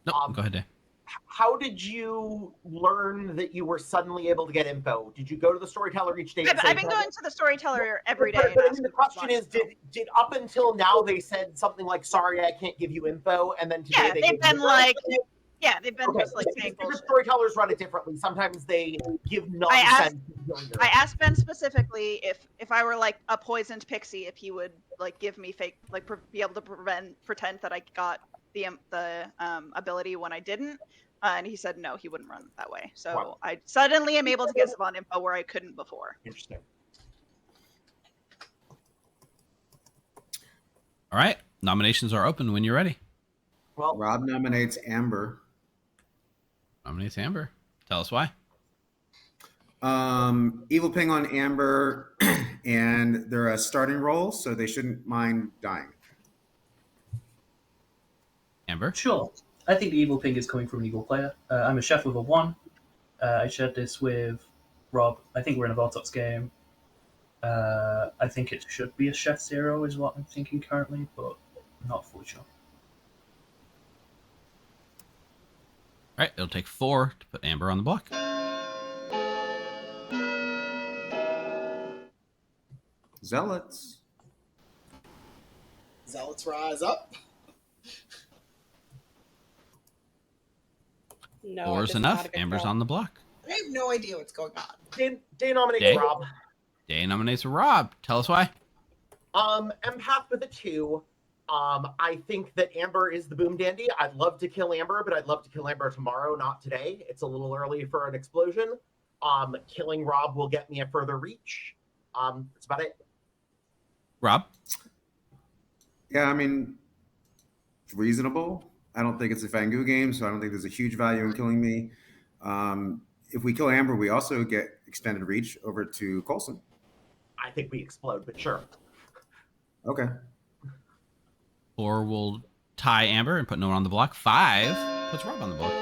No, go ahead, Day. How did you learn that you were suddenly able to get info? Did you go to the storyteller each day? I've been going to the storyteller every day. But the question is, did up until now they said something like, "Sorry, I can't give you info," and then today they've been like, they've been just like saying bullshit. Storytellers run it differently. Sometimes they give nonsense. I asked Ben specifically if I were like a poisoned pixie, if he would like give me fake, like be able to pretend that I got the ability when I didn't. And he said no, he wouldn't run that way. So I suddenly am able to get Savant info where I couldn't before. Interesting. All right. Nominations are open when you're ready. Well, Rob nominates Amber. Nominates Amber. Tell us why. Evil ping on Amber, and they're a starting role, so they shouldn't mind dying. Amber? Sure. I think the evil ping is coming from an evil player. I'm a chef with a 1. I shared this with Rob. I think we're in a Vortex game. I think it should be a chef 0 is what I'm thinking currently, but not fully sure. All right. It'll take 4 to put Amber on the block. Zealots. Zealots rise up. No, 4 this is is not enough. a good Amber's call. on the block. I have no idea what's going on. Day nominates Day? Rob. Day nominates Rob. Tell us why. Empath with a 2. I think that Amber is the boom dandy. I'd love to kill Amber, but I'd love to kill Amber tomorrow, not today. It's a little early for an explosion. Killing Rob will get me a further reach. That's about it. Rob? Yeah, I mean, it's reasonable. I don't think it's a Fangu game, so I don't think there's a huge value in killing me. If we kill Amber, we also get extended reach over to Coulson. I think we explode, but sure. Okay. 4 will tie Amber and put no one on the block. 5 puts Rob on the block.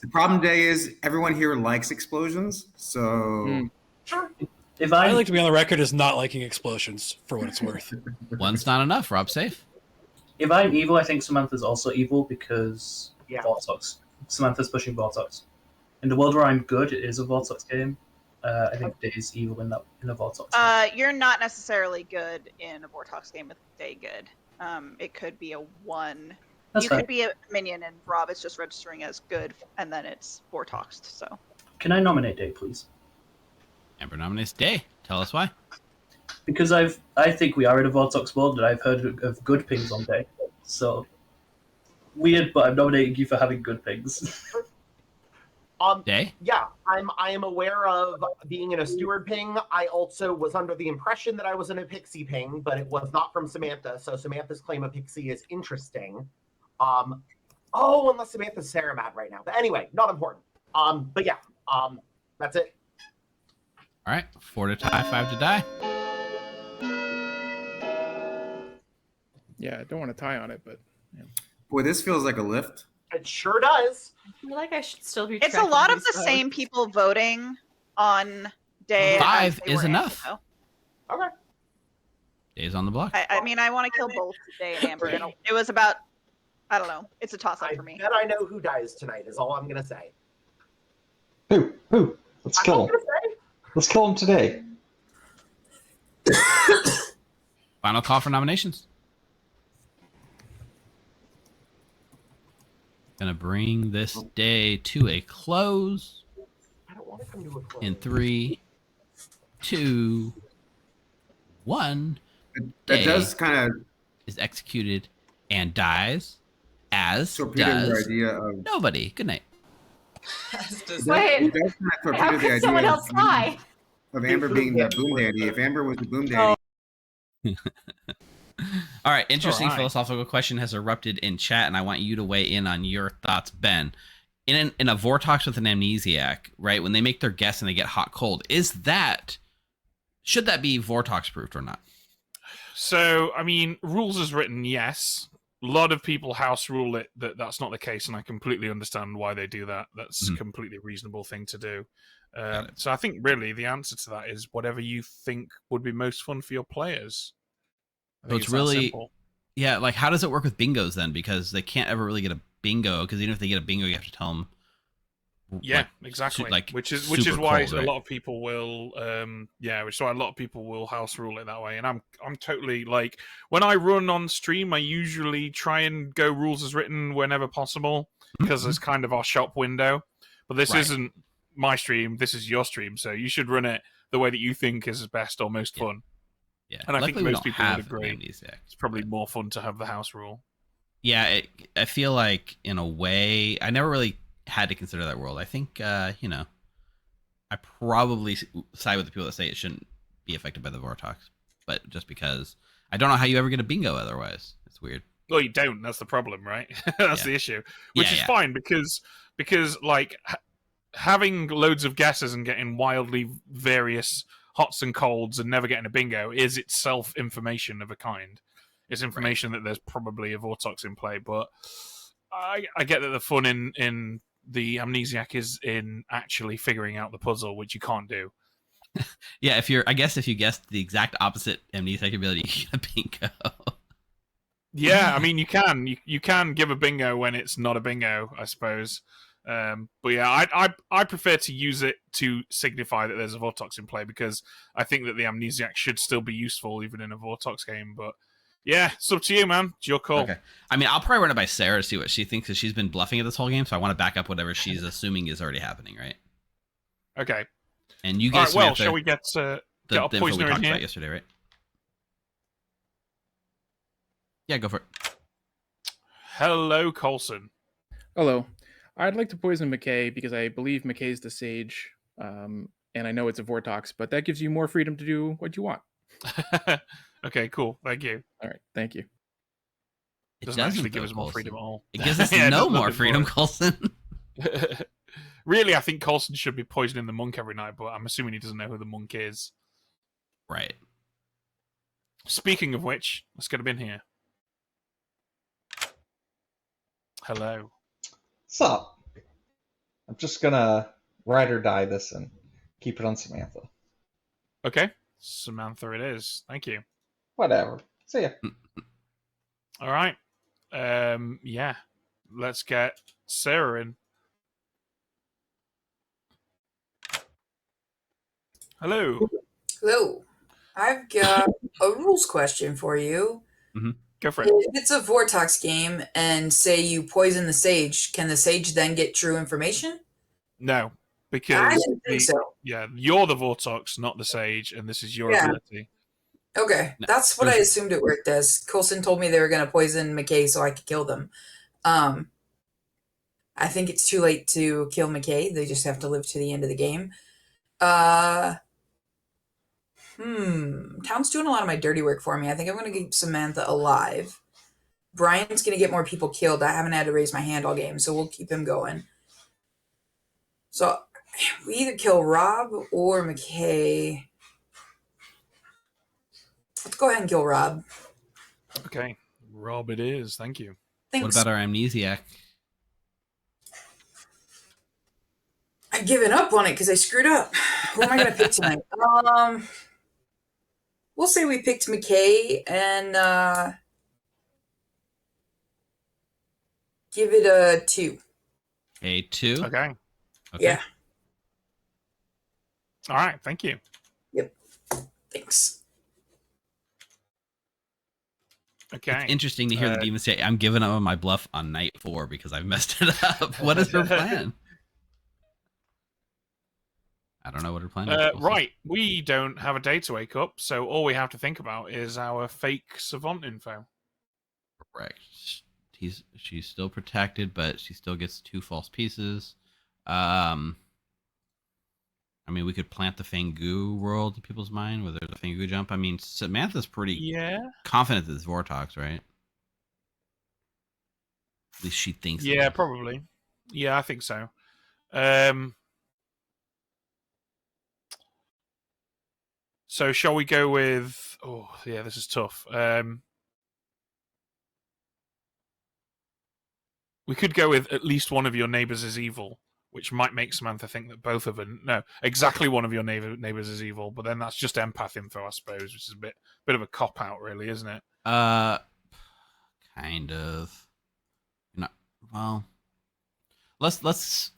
The problem, Day, is everyone here likes explosions, so... Sure. If I like to be on the record as not liking explosions, for what it's worth. One's not enough. Rob's safe. If I'm evil, I think Samantha's also evil because Yeah. Vortex. Samantha's pushing Vortex. In the world where I'm good, it is a Vortex game. I think Day's evil in a Vortex. You're not necessarily good in a Vortox game with Day good. It could be a 1. That's you fine. could be a minion, and Rob is just registering as good, and then it's Vortoxed. So Can I nominate Day, please? Amber nominates Day. Tell us why. Because I think we are in a Vortex world, and I've heard of good pings on Day. So weird, but I'm nominating you for having good pings. Day? Yeah, I am aware of being in a steward ping. I also was under the impression that I was in a pixie ping, but it was not from Samantha. So Samantha's claim of pixie is interesting. Unless Samantha's Sarah mad right now. But anyway, not important. But yeah, that's it. All right. 4 to tie, 5 to die. Yeah, I don't want to tie on it, but Boy, this feels like a lift. It sure does. I feel like I should still be. it's a lot of the same people voting on Day. 5 as they is were enough. Amber, Okay. Day's on the block. though. I mean, I want to kill both Day and Amber. And it was about, I don't know. It's a toss-up I for me. bet I know who dies tonight is all I'm gonna say. Who? Let's I'm kill not him. gonna say. Let's kill him today. Final call for nominations. Gonna bring this day to a close I don't want to come to a close. in 3, 2, 1. That Day does kind of is executed and dies, as torpedo your does idea of... nobody. Good night. Wait, It does kind of torpedo how the could idea someone of else die? of Amber being the boom daddy. If Amber was the boom daddy, All right, interesting All right. philosophical question has erupted in chat, and I want you to weigh in on your thoughts, Ben. In a Vortox with an amnesiac, right? When they make their guess and they get hot cold, should that be Vortox proofed or not? So, I mean, rules as written, yes. A lot of people house rule it that's not the case, and I completely understand why they do that. That's a completely reasonable thing to do. So I think really the answer to that is whatever you think would be most fun for your players. I So think it's that really, simple. yeah, like how does it work with bingos then? Because they can't ever really get a bingo, because even if they get a bingo, you have to tell them. Yeah, like, exactly. like which is super why cold, right? a lot of people will, which is why a lot of people will house rule it that way. And I'm totally like, when I run on stream, I usually try and go rules as written whenever possible because it's kind of our shop window. But this Right. isn't my stream. This is your stream, so you should run it the way that you think is best or most fun. Yeah, And I luckily think we most don't people would have agree. amnesiac. It's probably more fun to have the house rule. Yeah, I feel like in a way, I never really had to consider that world. I think, I probably side with the people that say it shouldn't be affected by the Vortox. but just because I don't know how you ever get a bingo otherwise. It's weird. Well, you don't. That's the problem, right? That's Yeah. the issue. Which Yeah, is yeah. fine because like having loads of guesses and getting wildly various hots and colds and never getting a bingo is itself information of a kind. It's information that there's probably a Vortox in play, but I get that the fun in the Amnesiac is in actually figuring out the puzzle, which you can't do. Yeah, if you guessed the exact opposite amnesiac ability, you get a bingo. Yeah, I mean you can give a bingo when it's not a bingo, I suppose. But yeah, I prefer to use it to signify that there's a Vortox in play because I think that the Amnesiac should still be useful even in a Vortox game. But yeah, it's up to you, man. It's your call. Okay. I mean, I'll probably run it by Sarah to see what she thinks because she's been bluffing it this whole game, so I want to back up whatever she's assuming is already happening, right? Okay. And you All guys, right, well, shall we get a the info we poisoner in talked here? about yesterday, right? Yeah, go for it. Hello, Coulson. Hello. I'd like to poison McKay because I believe McKay's the sage, and I know it's a Vortox, but that gives you more freedom to do what you want. Okay, cool. Thank you. All right, thank you. It Doesn't actually give us more freedom at all. It gives us Yeah, no nothing more for freedom, it. Coulson. Really, I think Coulson should be poisoning the monk every night, but I'm assuming he doesn't know who the monk is. Right. Speaking of which, let's get him in here. Hello. What's up? I'm just gonna ride or die this and keep it on Samantha. Okay. Samantha it is. Thank you. Whatever. See ya. All right. Yeah. Let's get Sarah in. Hello. Hello. I've got a rules question for you. Go for it. If it's a Vortox game and say you poison the sage, can the sage then get true information? No, I because didn't think so. yeah, you're the Vortox, not the Sage, and this is your Yeah. ability. Okay, that's what I assumed it worked as. Coulson told me they were going to poison McKay so I could kill them. I think it's too late to kill McKay. They just have to live to the end of the game. Town's doing a lot of my dirty work for me. I think I'm going to keep Samantha alive. Brian's going to get more people killed. I haven't had to raise my hand all game, so we'll keep him going. So we either kill Rob or McKay. Let's go ahead and kill Rob. Okay, Rob, it is. Thank you. Thanks. What about our amnesiac? I've given up on it because I screwed up. Who am I going to pick tonight? We'll say we picked McKay and give it a 2. A 2? Okay. Yeah. All right. Thank you. Yep. Thanks. Okay. It's interesting to hear the demon say, I'm giving up on my bluff on night 4 because I've messed it up. What is her plan? I don't know what her plan is. We'll see. Right. We don't have a day to wake up, so all we have to think about is our fake savant info. Correct. She's still protected, but she still gets 2 false pieces. I mean, we could plant the Fangu world in people's mind where there's a Fangu jump. I mean, Samantha's pretty confident that it's Vortox, right? At least she thinks. Yeah, probably. Yeah, I think so. So shall we go with... Oh, yeah, this is tough. We could go with at least one of your neighbors is evil, which might make Samantha think that both of them... No, exactly one of your neighbors is evil, but then that's just empath info, I suppose, which is a bit of a cop-out, really, isn't it? Kind of. Not well. Let's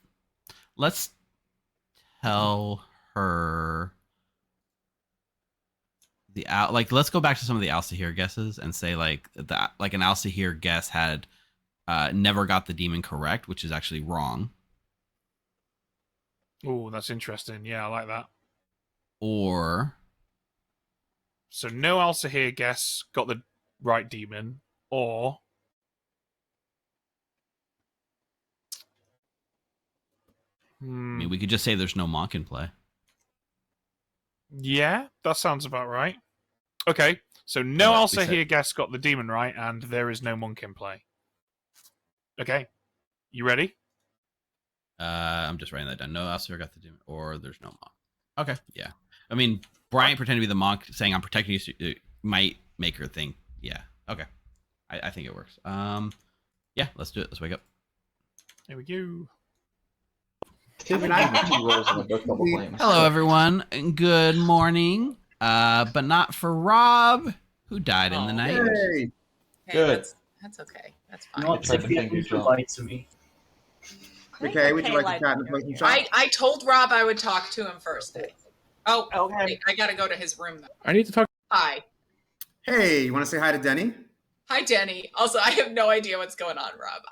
tell her let's go back to some of the Alcihir guesses and say an Alcihir guess had never got the demon correct, which is actually wrong. Oh, that's interesting. Yeah, I like that. Or so no Alcihir guess got the right demon, or I mean, we could just say there's no monk in play. Yeah, that sounds about right. Okay, so no Yeah, we Elsa said- here guess got the demon right, and there is no monk in play. Okay, you ready? I'm just writing that down. No Elsa got the demon, or there's no monk. Okay, yeah. I mean, Bryant pretending to be the monk, saying I'm protecting you, might make her think. Yeah. Okay. I think it works. Yeah. Let's do it. Let's wake up. Here we go. I mean, I have 2 rolls and both double claims. Hello, everyone. Good morning. But not for Rob, who died in the night. Hey. Hey, Good. That's okay. That's fine. Not tried to to get think you into jump. light to me. Okay, would you like lied to chat and to play some you. shots? I told Rob I would talk to him first. Oh, Okay. I gotta go to his room though. I need to talk. Hi. Hey, you want to say hi to Denny? Hi, Denny. Also, I have no idea what's going on, Rob.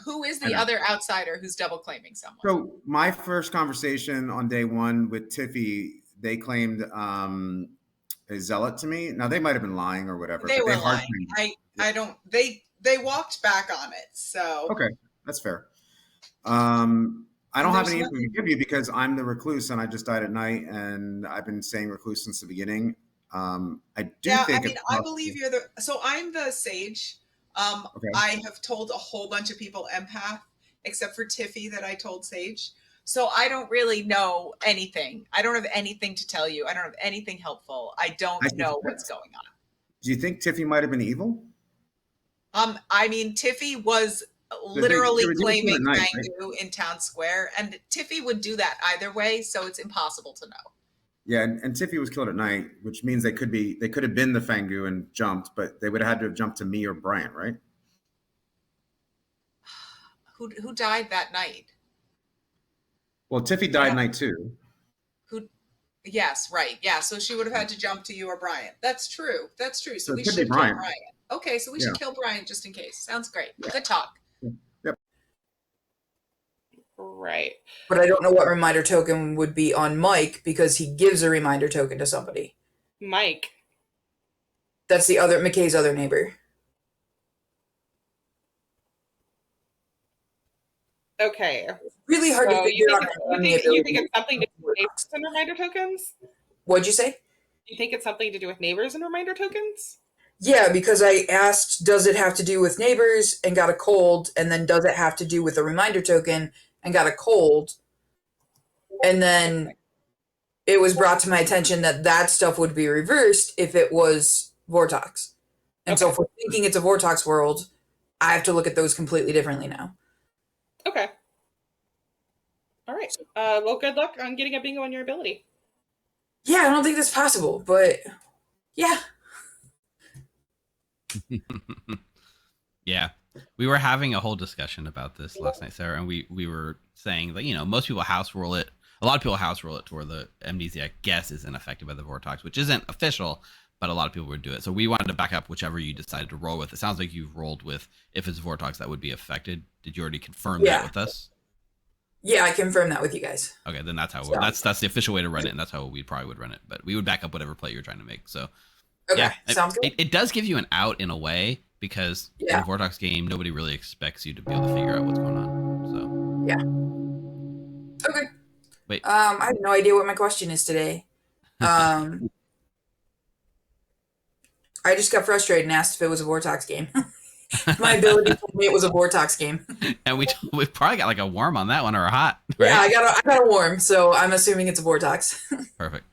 Who is I the know. other outsider who's double claiming someone? So my first conversation on day 1 with Tiffy, they claimed a zealot to me. Now they might have been lying or whatever. They but were hard lying. claimed. I don't. They walked back on it. So Okay, that's fair. I don't have There's any info nothing- to give you because I'm the recluse and I just died at night, and I've been saying recluse since the beginning. I do yeah, think I mean, it's I possible. believe you're the. So I'm the sage. Okay. I have told a whole bunch of people empath, except for Tiffy that I told Sage. So I don't really know anything. I don't have anything to tell you. I don't have anything helpful. I don't know what's going on. Do you think Tiffy might have been evil? I mean, Tiffy was They literally were doing it claiming at night, right? Bangu in town square, and Tiffy would do that either way, so it's impossible to know. Yeah, and Tiffy was killed at night, which means they could have been the Fangu and jumped, but they would have had to have jumped to me or Bryant, right? Who died that night? Well, Tiffy died night 2. Yes, right. Yeah, so she would have had to jump to you or Bryant. That's true. That's true. So So it we could should be kill Bryant. Bryant. Okay, so we should Yeah. kill Bryant just in case. Sounds great. Good talk. Yep. Right. But I don't know what reminder token would be on Mike because he gives a reminder token to somebody. Mike. That's the other McKay's other neighbor. Okay. Really hard to So figure out. you think it's something to do with neighbors and reminder tokens? What'd you say? You think it's something to do with neighbors and reminder tokens? Yeah, because I asked, does it have to do with neighbors and got a cold, and then does it have to do with a reminder token and got a cold, and then it was brought to my attention that that stuff would be reversed if it was Vortox. And so if we're thinking it's a Vortox world, I have to look at those completely differently now. Okay. All right. Well, good luck on getting a bingo on your ability. Yeah, I don't think that's possible, but yeah. Yeah. We were having a whole discussion about this last night, Sarah, and we were saying that, most people house rule it. A lot of people house rule it to where the amnesiac guess isn't affected by the Vortox, which isn't official, but a lot of people would do it. So we wanted to back up whichever you decided to roll with. It sounds like you've rolled with if it's Vortox that would be affected. Did you already confirm that with us? Yeah, I confirmed that with you guys. Okay, then that's how So- that's the official way to run it, and that's how we probably would run it. But we would back up whatever play you're trying to make. So Okay, yeah, sounds good. It does give you an out in a way because in a Vortox game, nobody really expects you to be able to figure out what's going on. So yeah. Okay. Wait. I have no idea what my question is today. I just got frustrated and asked if it was a Vortox game. My ability told me it was a Vortox game. And we probably got like a warm on that one or a hot. Right? Yeah, I got a warm, so I'm assuming it's a Vortox. Perfect.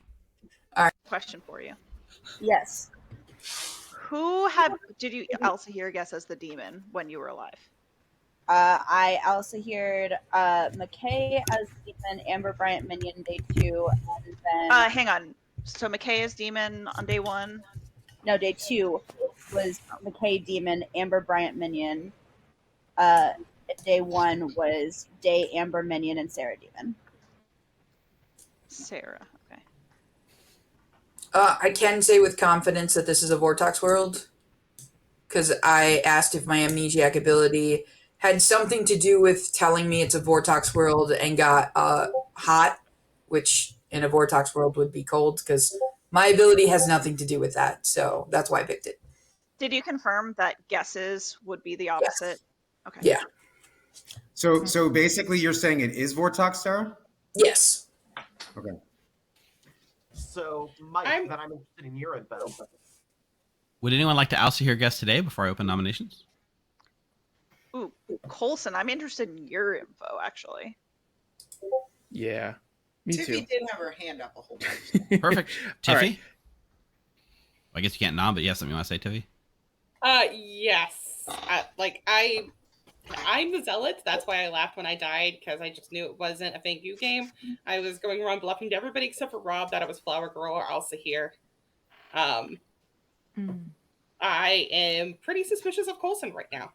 All right. Question for you. Yes. Did you Elsa here guess as the demon when you were alive? I also heard McKay as demon, Amber Bryant minion day 2, and then Hang on. So McKay is demon on day 1. no, day 2 was McKay demon, Amber Bryant minion. Day 1 was Day Amber minion and Sarah demon. Sarah. Okay. I can say with confidence that this is a Vortox world because I asked if my amnesiac ability had something to do with telling me it's a Vortox world and got hot, which in a Vortox world would be cold because my ability has nothing to do with that. So that's why I picked it. Did you confirm that guesses would be the opposite? Okay. Yeah. So basically, you're saying it is Vortox, Sarah? Yes. Okay. So, Mike, then I'm interested in your info. Would anyone like to also hear guest today before I open nominations? Ooh, Coulson, I'm interested in your info, actually. Yeah, me Tiffy too. did have her hand up a whole bunch. Perfect. All Tiffy? right. I guess you can't nom, but you have something you want to say, Tiffy? Yes. I'm the Zealot. That's why I laughed when I died, because I just knew it wasn't a Fang Yu game. I was going around bluffing to everybody except for Rob that it was Flower Girl or Elsa here. I am pretty suspicious of Coulson right now.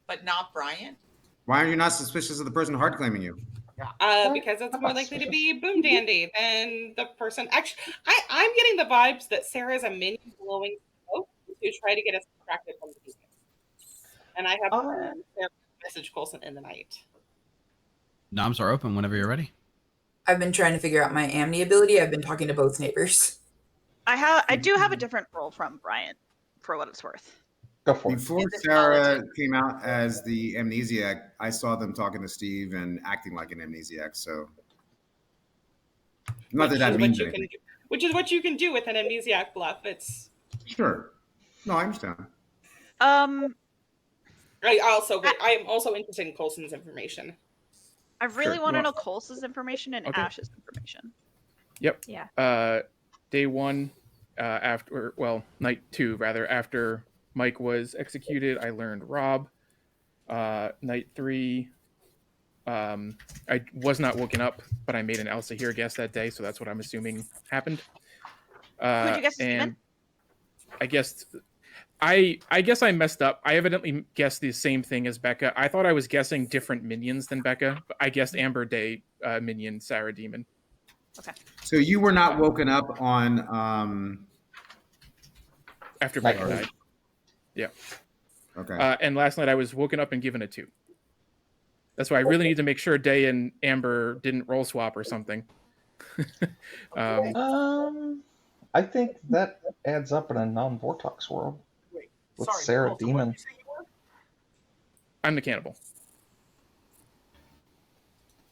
But not Brian? Why are you not suspicious of the person hard claiming you? Because it's more likely to be Boom Dandy than the person. Actually, I'm getting the vibes that Sarah is a minion blowing smoke to try to get us distracted from the game. And I have message Coulson in the night. Noms are open whenever you're ready. I've been trying to figure out my Amni ability. I've been talking to both neighbors. I do have a different role from Brian, for what it's worth. Go for it. Before Sarah came out as the amnesiac, I saw them talking to Steve and acting like an amnesiac. So, not that that means anything. Which is what you can do with an amnesiac bluff. It's Sure. No, I understand. I am also interested in Coulson's information. I really Sure. want to You know want- Coulson's information and Okay. Ash's information. Yep. Yeah. Day 1, night 2 rather, after Mike was executed, I learned Rob. Night 3, I was not woken up, but I made an Elsa here guess that day, so that's what I'm assuming happened. Who'd you guess is and demon? I guess I messed up. I evidently guessed the same thing as Becca. I thought I was guessing different minions than Becca, but I guessed Amber Day minion, Sarah Demon. Okay. So you were not woken up on After Becca died. Yeah. Okay. And last night I was woken up and given a 2. That's why I really need to make sure Day and Amber didn't roll swap or something. I think that adds up in a non-Vortox world. With Sorry, Sarah Coulson, Demon. what'd you say you were? I'm the cannibal.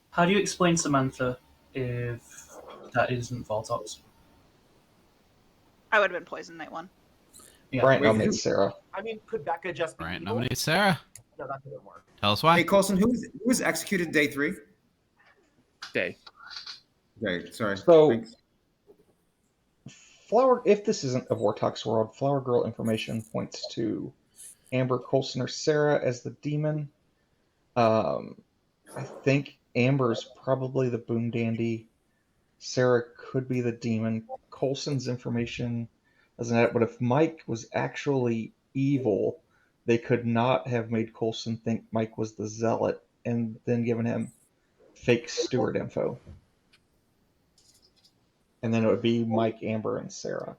How do you explain Samantha if that isn't Voltox? I would have been poisoned night 1. Yeah. Bryant Wait, nominates Sarah. I mean, could Becca just be Bryant evil? nominates Sarah. No, that didn't work. Tell us why. Hey, Coulson, who was executed day 3? Day. Okay, sorry. So- Thanks. Flower, if this isn't a Vortox world, Flower Girl information points to Amber, Coulson, or Sarah as the demon. I think Amber's probably the Boom Dandy. Sarah could be the demon. Coulson's information doesn't add, but if Mike was actually evil, they could not have made Coulson think Mike was the Zealot and then given him fake steward info. And then it would be Mike, Amber, and Sarah.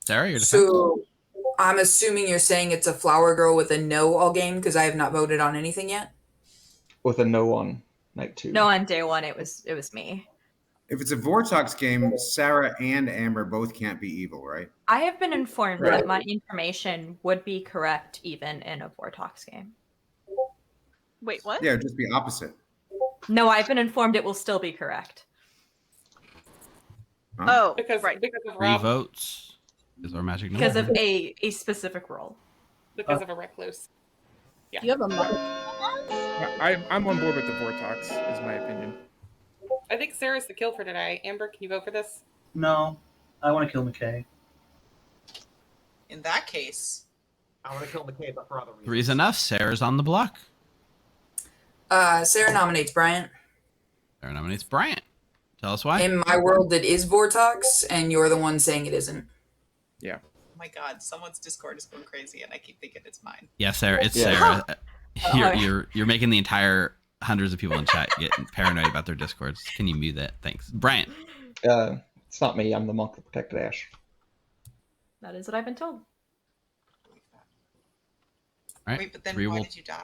Sarah, your defense. So I'm assuming you're saying it's a Flower Girl with a no all game because I have not voted on anything yet. With a no on night 2. No, on day 1 it was me. If it's a Vortox game, Sarah and Amber both can't be evil, right? I have been informed Right. that my information would be correct even in a Vortox game. Wait, what? Yeah, it'd just be opposite. No, I've been informed it will still be correct. Huh? Oh, Because right. because of 3 Rob, votes is our magic number. Because of a specific role. because of a recluse. Yeah. You have a month. I'm on board with the Vortox, is my opinion. I think Sarah's the kill for today. Amber, can you vote for this? No, I want to kill McKay. In that case, I want to kill McKay, but for other reasons. 3's enough. Sarah's on the block. Sarah nominates Bryant. Sarah nominates Bryant. Tell us why. In my world, it is Vortox, and you're the one saying it isn't. oh my God, someone's Discord is going crazy, and I keep thinking it's mine. Yeah, Sarah. It's Yeah. Sarah. You're making the entire hundreds of people in chat get paranoid about their Discords. Can you mute that? Thanks, Bryant. It's not me. I'm the monk that protected Ash. That is what I've been told. All right. Wait, but then 3 why will did you die?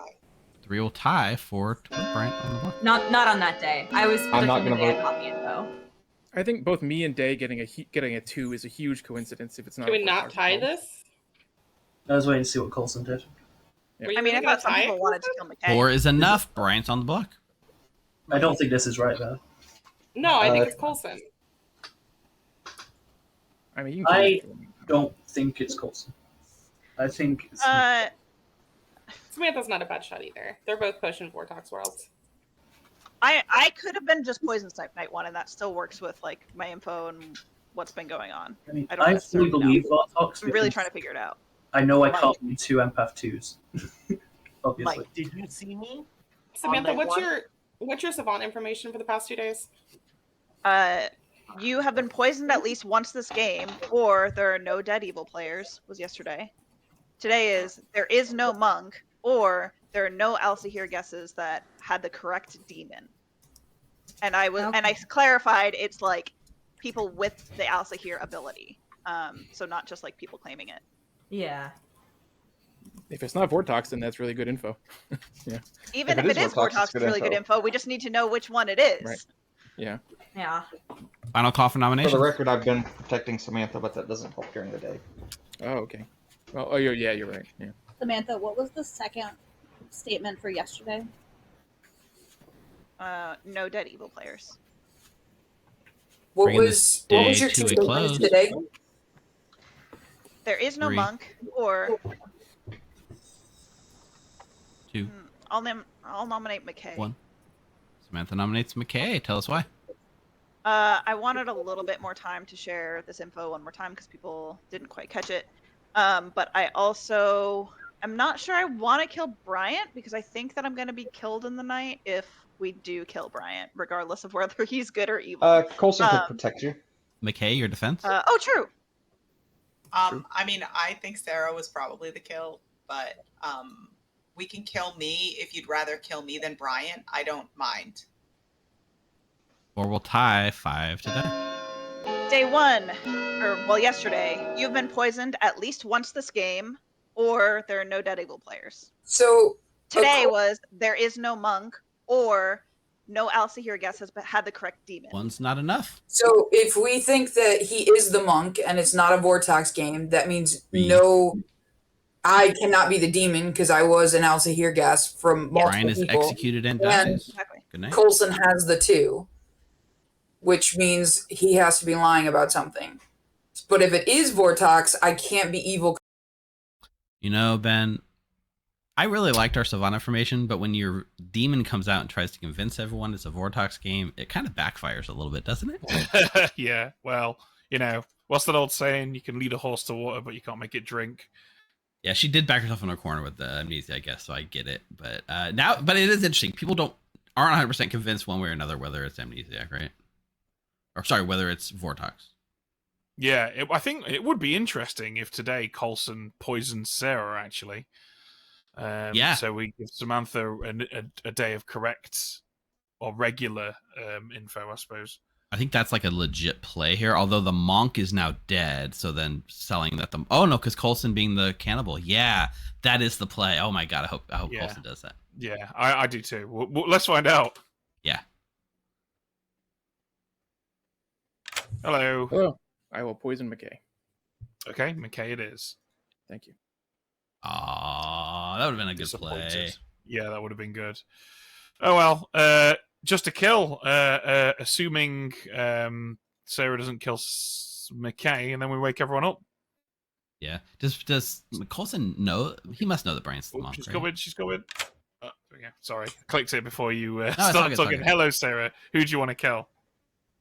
3 will tie for to put Bryant on the block. Not on that day. I was I'm not predicting the gonna day I vote. got the info. I think both me and Day getting a 2 is a huge coincidence if it's not. Can a we not Vortox tie world. this? I was waiting to see what Coulson did. Yeah. Were you I mean, I really gonna thought some tie people it? wanted to kill McKay. 4 is enough. Bryant's on the block. I don't think this is right though. No, I think it's Coulson. I mean, you I- can don't think it's Coulson. I think it's Samantha's not a bad shot either. They're both Potion Vortox worlds. I could have been just Poison Snipe Night 1, and that still works with like my info and what's been going on. I mean, I don't I fully necessarily believe know. Vortox. I'm really because trying to figure it out. I know I Mike. can't be 2 Empath 2s. Obviously. Mike, did you see me? Samantha, night what's one? your savant information for the past 2 days? You have been poisoned at least once this game, or there are no dead evil players, was yesterday. Today is there is no monk, or there are no Alcihir guesses that had the correct demon. And I clarified it's like people with the Alcihir ability. So not just like people claiming it. Yeah. If it's not Vortox, then that's really good info. Yeah. Even if it is Vortox, it's really good info. We just need to know which one it is. Right. Yeah. Yeah. Final call for nomination. For the record, I've been protecting Samantha, but that doesn't help during the day. Oh, okay. Well, oh, yeah, you're right. Yeah. Samantha, what was the second statement for yesterday? No dead evil players. What Bringing was this your day two to a statements close. today? There is no 3, monk, or 2, I'll nominate McKay. 1. Samantha nominates McKay. Tell us why. I wanted a little bit more time to share this info one more time because people didn't quite catch it. But I also am not sure I want to kill Bryant because I think that I'm going to be killed in the night if we do kill Bryant, regardless of whether he's good or evil. Coulson could protect you. McKay, your defense? Oh, true. I mean, I think Sarah was probably the kill, but we can kill me if you'd rather kill me than Bryant. I don't mind. Or we'll tie 5 today. Day 1, yesterday, you've been poisoned at least once this game, or there are no dead evil players. So today was there is no monk, or no Alcihir guess has had the correct demon. One's not enough. So if we think that he is the monk and it's not a Vortox game, that means no, I cannot be the demon because I was an Alcihir gas from multiple Brian is people. executed and And dies. Good night. Coulson has the 2, which means he has to be lying about something. But if it is Vortox, I can't be evil. You know, Ben, I really liked our Savannah information, but when your demon comes out and tries to convince everyone it's a Vortox game, it kind of backfires a little bit, doesn't it? Yeah, well, you know, what's that old saying? You can lead a horse to water, but you can't make it drink. Yeah, she did back herself in a corner with the amnesia, I guess, so I get it. But but it is interesting. People aren't 100% convinced one way or another whether it's amnesia, right? Or sorry, whether it's Vortox. Yeah, I think it would be interesting if today Coulson poisoned Sarah, actually. Yeah. So we give Samantha a day of correct or regular info, I suppose. I think that's like a legit play here, although the monk is now dead, so then selling that because Coulson being the cannibal. Yeah, that is the play. Oh my god, I hope Coulson does that. Yeah, I do too. Well, let's find out. Yeah. Hello. Hello. I will poison McKay. Okay, McKay it is. Thank you. Aw, that would have been a good play. Yeah, that would have been good. Oh well, just a kill. Assuming Sarah doesn't kill McKay, and then we wake everyone up. Yeah. Does Coulson know? He must know that Brian's the monk. She's right? She's going. Oh, yeah, sorry, I clicked it before you it's started all good, talking. Hello, Sarah. Who do you want to kill?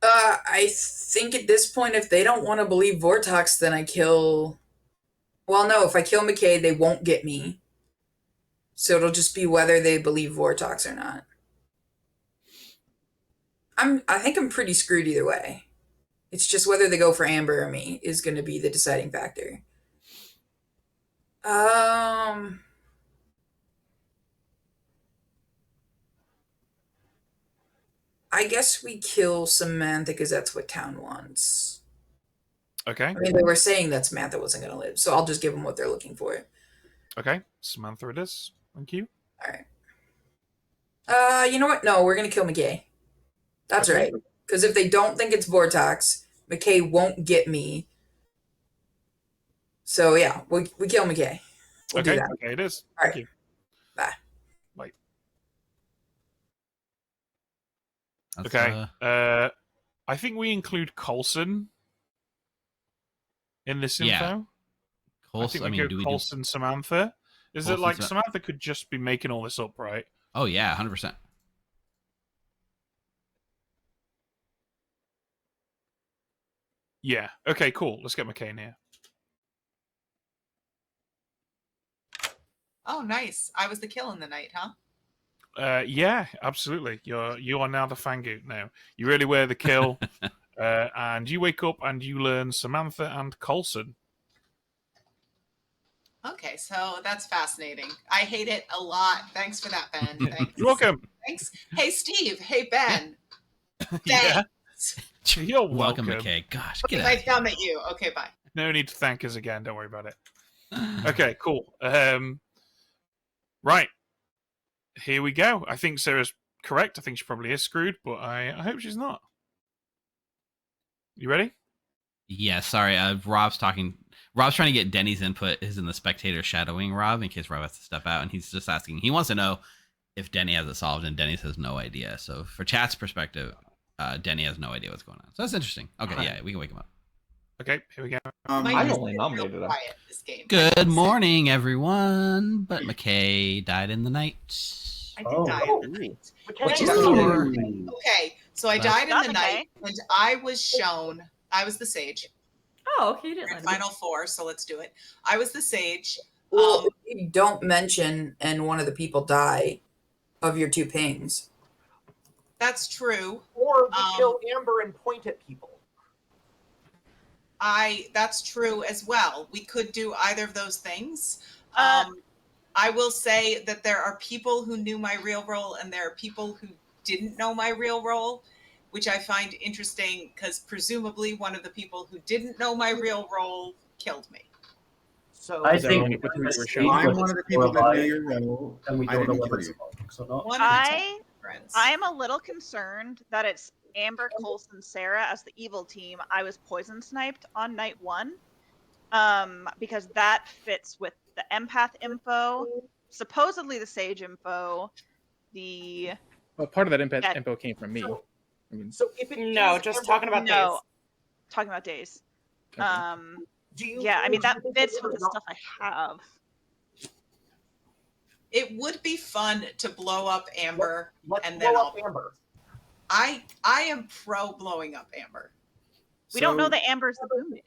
I think at this point, if they don't want to believe Vortox, then I kill. Well, no, if I kill McKay, they won't get me. So it'll just be whether they believe Vortox or not. I think I'm pretty screwed either way. It's just whether they go for Amber or me is going to be the deciding factor. I guess we kill Samantha because that's what town wants. Okay. I mean, they were saying that Samantha wasn't going to live, so I'll just give them what they're looking for. Okay, Samantha it is. Thank you. All right. You know what? No, we're going to kill McKay. That's right. Because if they don't think it's Vortox, McKay won't get me. So, yeah, we kill McKay. We'll do that. Okay, it is. All right. Thank you. Bye. Bye. That's, okay. I think we include Coulson. in this Yeah. info. I Coulson, think we go do we Coulson, Samantha. Is it Coulson, like Samantha could just be making all this up, right? Oh yeah, 100%. Yeah. Okay, cool. Let's get McCain here. Oh, nice. I was the kill in the night, huh? Yeah, absolutely. You are now the Fangoot now. You really were the kill. And you wake up and you learn Samantha and Coulson. Okay, so that's fascinating. I hate it a lot. Thanks for that, Ben. Thanks. You're welcome. Thanks. Hey, Steve. Hey, Ben. Yeah. Thanks. You're Welcome, welcome. McKay. Gosh, Okay, get I out. found at you. Okay, bye. No need to thank us again. Don't worry about it. Okay, cool. Right. Here we go. I think Sarah's correct. I think she probably is screwed, but I hope she's not. You ready? Yeah, sorry. Rob's talking. Rob's trying to get Denny's input. Is in the spectator shadowing Rob in case Rob has to step out, and he's just asking. He wants to know if Denny has it solved, and Denny has no idea. So, for chat's perspective, Denny has no idea what's going on. So that's interesting. Okay, yeah, we can wake him up. Okay, here we go. I only nominated him. This game. Good morning, everyone. But McKay died in the night. I did die in the night. Which is Okay, so I died in That's the okay. night, and I was shown. I was the sage. Oh, okay, you didn't We're in let me. final four, so let's do it. I was the sage. Well, if you don't mention and one of the people die of your two pings. That's true. Or we kill Amber and point at people. That's true as well. We could do either of those things. I will say that there are people who knew my real role and there are people who didn't know my real role, which I find interesting because presumably one of the people who didn't know my real role killed me. So I Is that think only with who you were Steve shown? I'm was one of the people that alive, knew your role. and we I don't know didn't whether kill it's you. Fox or not. One of I the friends. am a little concerned that it's Amber, Coulson, Sarah as the evil team. I was poison sniped on night 1, because that fits with the empath info, supposedly the sage info, the Well, part of that info came from me. I mean, So if it No, is just Amber, talking about no, days. talking about days. okay. do you? Yeah, I mean that do you think fits it with would the not- stuff I have. It would be fun to blow up Amber, Let's and blow then up Amber. I am pro blowing up Amber. We don't know So, that Amber's the boom.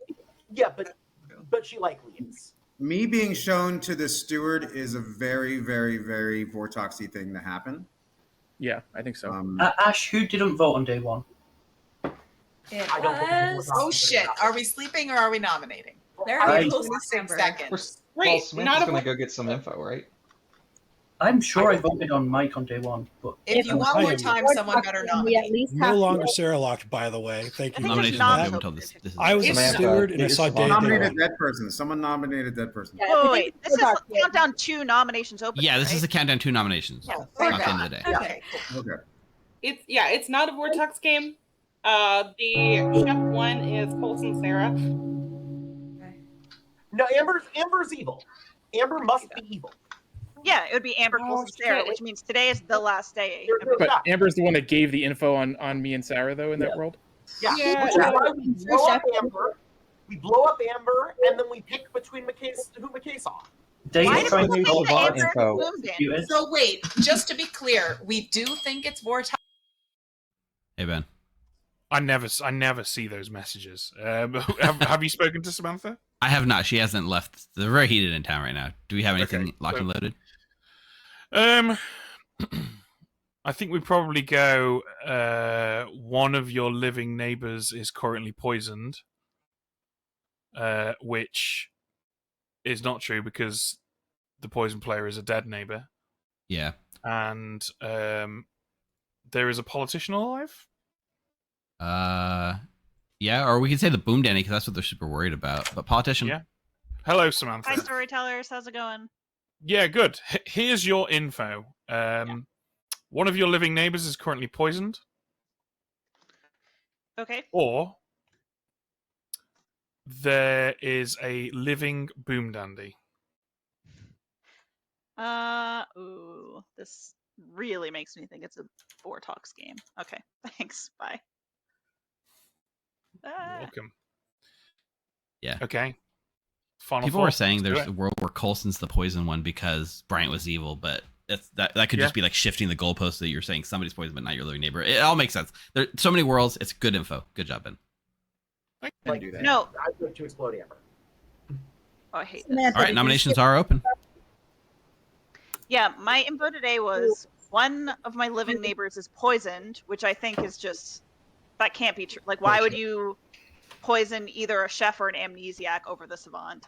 Yeah, but she likely is. me being shown to the steward is a very, very, very Vortoxy thing to happen. Yeah, I think so. Ash, who didn't vote on day 1? I don't think it's Oh shit! Are we sleeping or are we nominating? There I- are 26 Amber. seconds. Well, Wait, Samantha's not a gonna go get some info, right? I'm sure I voted on Mike on day 1, but If you want I more am- time, someone better We at nominate. least No have longer Sarah locked, by the way. Thank I you. think there's Nominations won't be not open until this is I was a Samantha, steward and I get saw your day Samantha. Nominated 1. dead person. Someone nominated dead person. Yeah, Oh I wait, think this is Vortox did. countdown 2 nominations open. Yeah, this right? is the countdown 2 nominations. Yeah, Not thank the end God. of the day. Okay, cool. Okay. It's not a Vortex game. The chef one is Colson Sarah. No, Amber's evil. Amber must be evil. Yeah, it would be Amber, Oh, Coulson, Sarah, shit. which means today is the last day. But Amber's the one that gave the info on me and Sarah, though, in that world. Yeah, Yeah, which is yeah. why we blow up Amber. We blow up Amber, and then we pick between who McKay saw. Dave's Why do trying people to think go that about Amber info. is the boom? So wait, just to be clear, we do think it's Vortex. Hey Ben. I never see those messages. Have you spoken to Samantha? I have not. She hasn't left. They're very heated in town right now. Do we have anything Okay, locked so- and loaded? I think we probably go. One of your living neighbors is currently poisoned, which is not true because the poison player is a dead neighbor, Yeah. and there is a politician alive. Yeah, or we could say the boom Danny because that's what they're super worried about. But politician. Yeah. Hello, Samantha. Hi, storytellers. How's it going? Yeah, good. Here's your info. One of your living neighbors is currently poisoned, Okay. or there is a living boom dandy. Ooh, this really makes me think it's a Vortox game. Okay, thanks. Bye. You're welcome. Yeah. Okay. Final People were thoughts? saying Let's do there's it. a world where Coulson's the poison one because Bryant was evil, but that could Yeah. just be like shifting the goalpost so that you're saying somebody's poison but not your living neighbor. It all makes sense. There's so many worlds. It's good info. Good job, Ben. I can Like, do that. No. I'd like to explode Amber. Oh, I hate this. Samantha, All right, did you nominations skip- are open. Yeah, my info today was one of my living neighbors is poisoned, which I think is just that can't be true. Like, why would you poison either a chef or an amnesiac over the savant?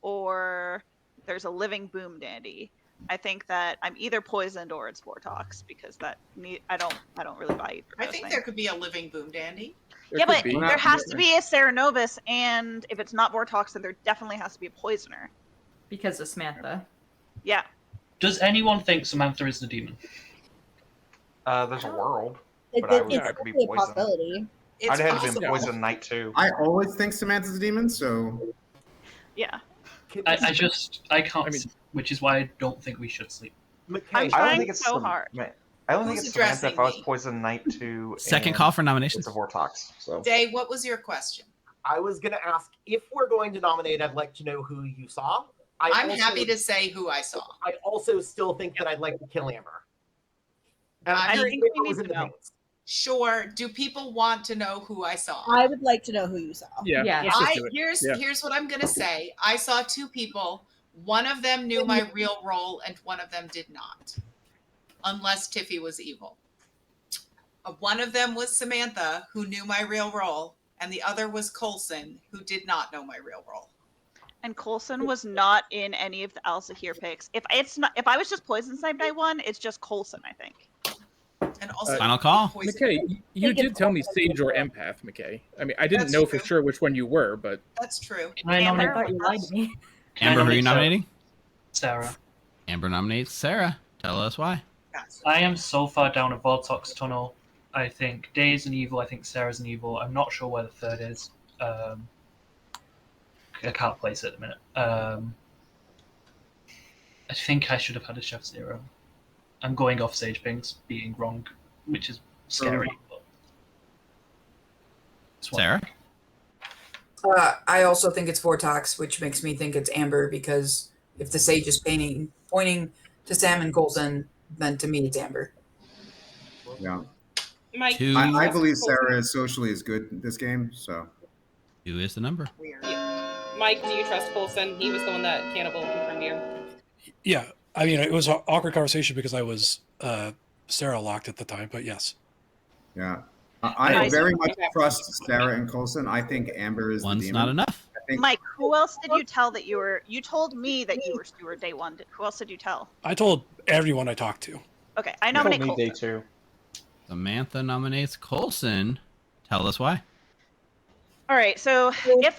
Or there's a living boom dandy. I think that I'm either poisoned or it's Vortox because I don't really buy either. I of those think things. there could be a living boom dandy. Yeah, but there has to be a Cerenovus, and if it's not Vortox, then there definitely has to be a poisoner. Because of Samantha. Yeah. Does anyone think Samantha is the demon? There's a world, It- but I it- would it's have to be definitely a poisoned. possibility. I'd have to be possible. poison Knight too. I always think Samantha's a demon, so Yeah. I can't, which is why I don't think we should sleep. I'm I don't trying think it's so Sam- hard. I don't think Who's it's Samantha addressing if I was me? poison Knight too. Second and call for nominations. It's a Vortox. So Day, what was your question? I was going to ask, if we're going to nominate, I'd like to know who you saw. I'm also- happy to say who I saw. I also still think that I'd like to kill Amber. And I I think think we Amber need was to in the know. pings. Sure. Do people want to know who I saw? I would like to know who you saw. Yeah. Yeah. let's just do it. Here's what I'm gonna say. I saw two people. One of them knew my real role, and one of them did not. Unless Tiffy was evil. One of them was Samantha, who knew my real role, and the other was Coulson, who did not know my real role. And Coulson was not in any of the Alzahir picks. If I was just poison sniped night one, it's just Coulson, I think. And also Final call. McKay, you did tell me Sage or Empath, McKay. I mean, I didn't That's know true. for sure which one you were, but That's true. Can I nominate I thought you lied to me. Amber, who are you nominating? Sarah? Amber nominates Sarah. Tell us why. I am so far down a Vortox tunnel. I think Day is an evil. I think Sarah's an evil. I'm not sure where the third is. I can't place it at the minute. I think I should have had a Chef Zero. I'm going off Sage Pings being wrong, which is scary. But it's what- Sarah? I also think it's Vortox, which makes me think it's Amber because if the Sage is pointing to Sam and Coulson, then to me it's Amber. yeah. Mike, I believe Sarah is socially as good in this game, so. Who is the number? Weird. Mike, do you trust Coulson? He was the one that cannibal confirmed you. Yeah, I mean, it was an awkward conversation because I was Sarah locked at the time, but yes. Yeah. I Nice. very much trust Sarah and Coulson. I think Amber is One's the demon. not enough. I think Mike, who else did you tell that you were? You told me that you were steward day one. Who else did you tell? I told everyone I talked to. Okay, I you told nominate me Coulson. Day two. Samantha nominates Coulson. Tell us why. All right, so if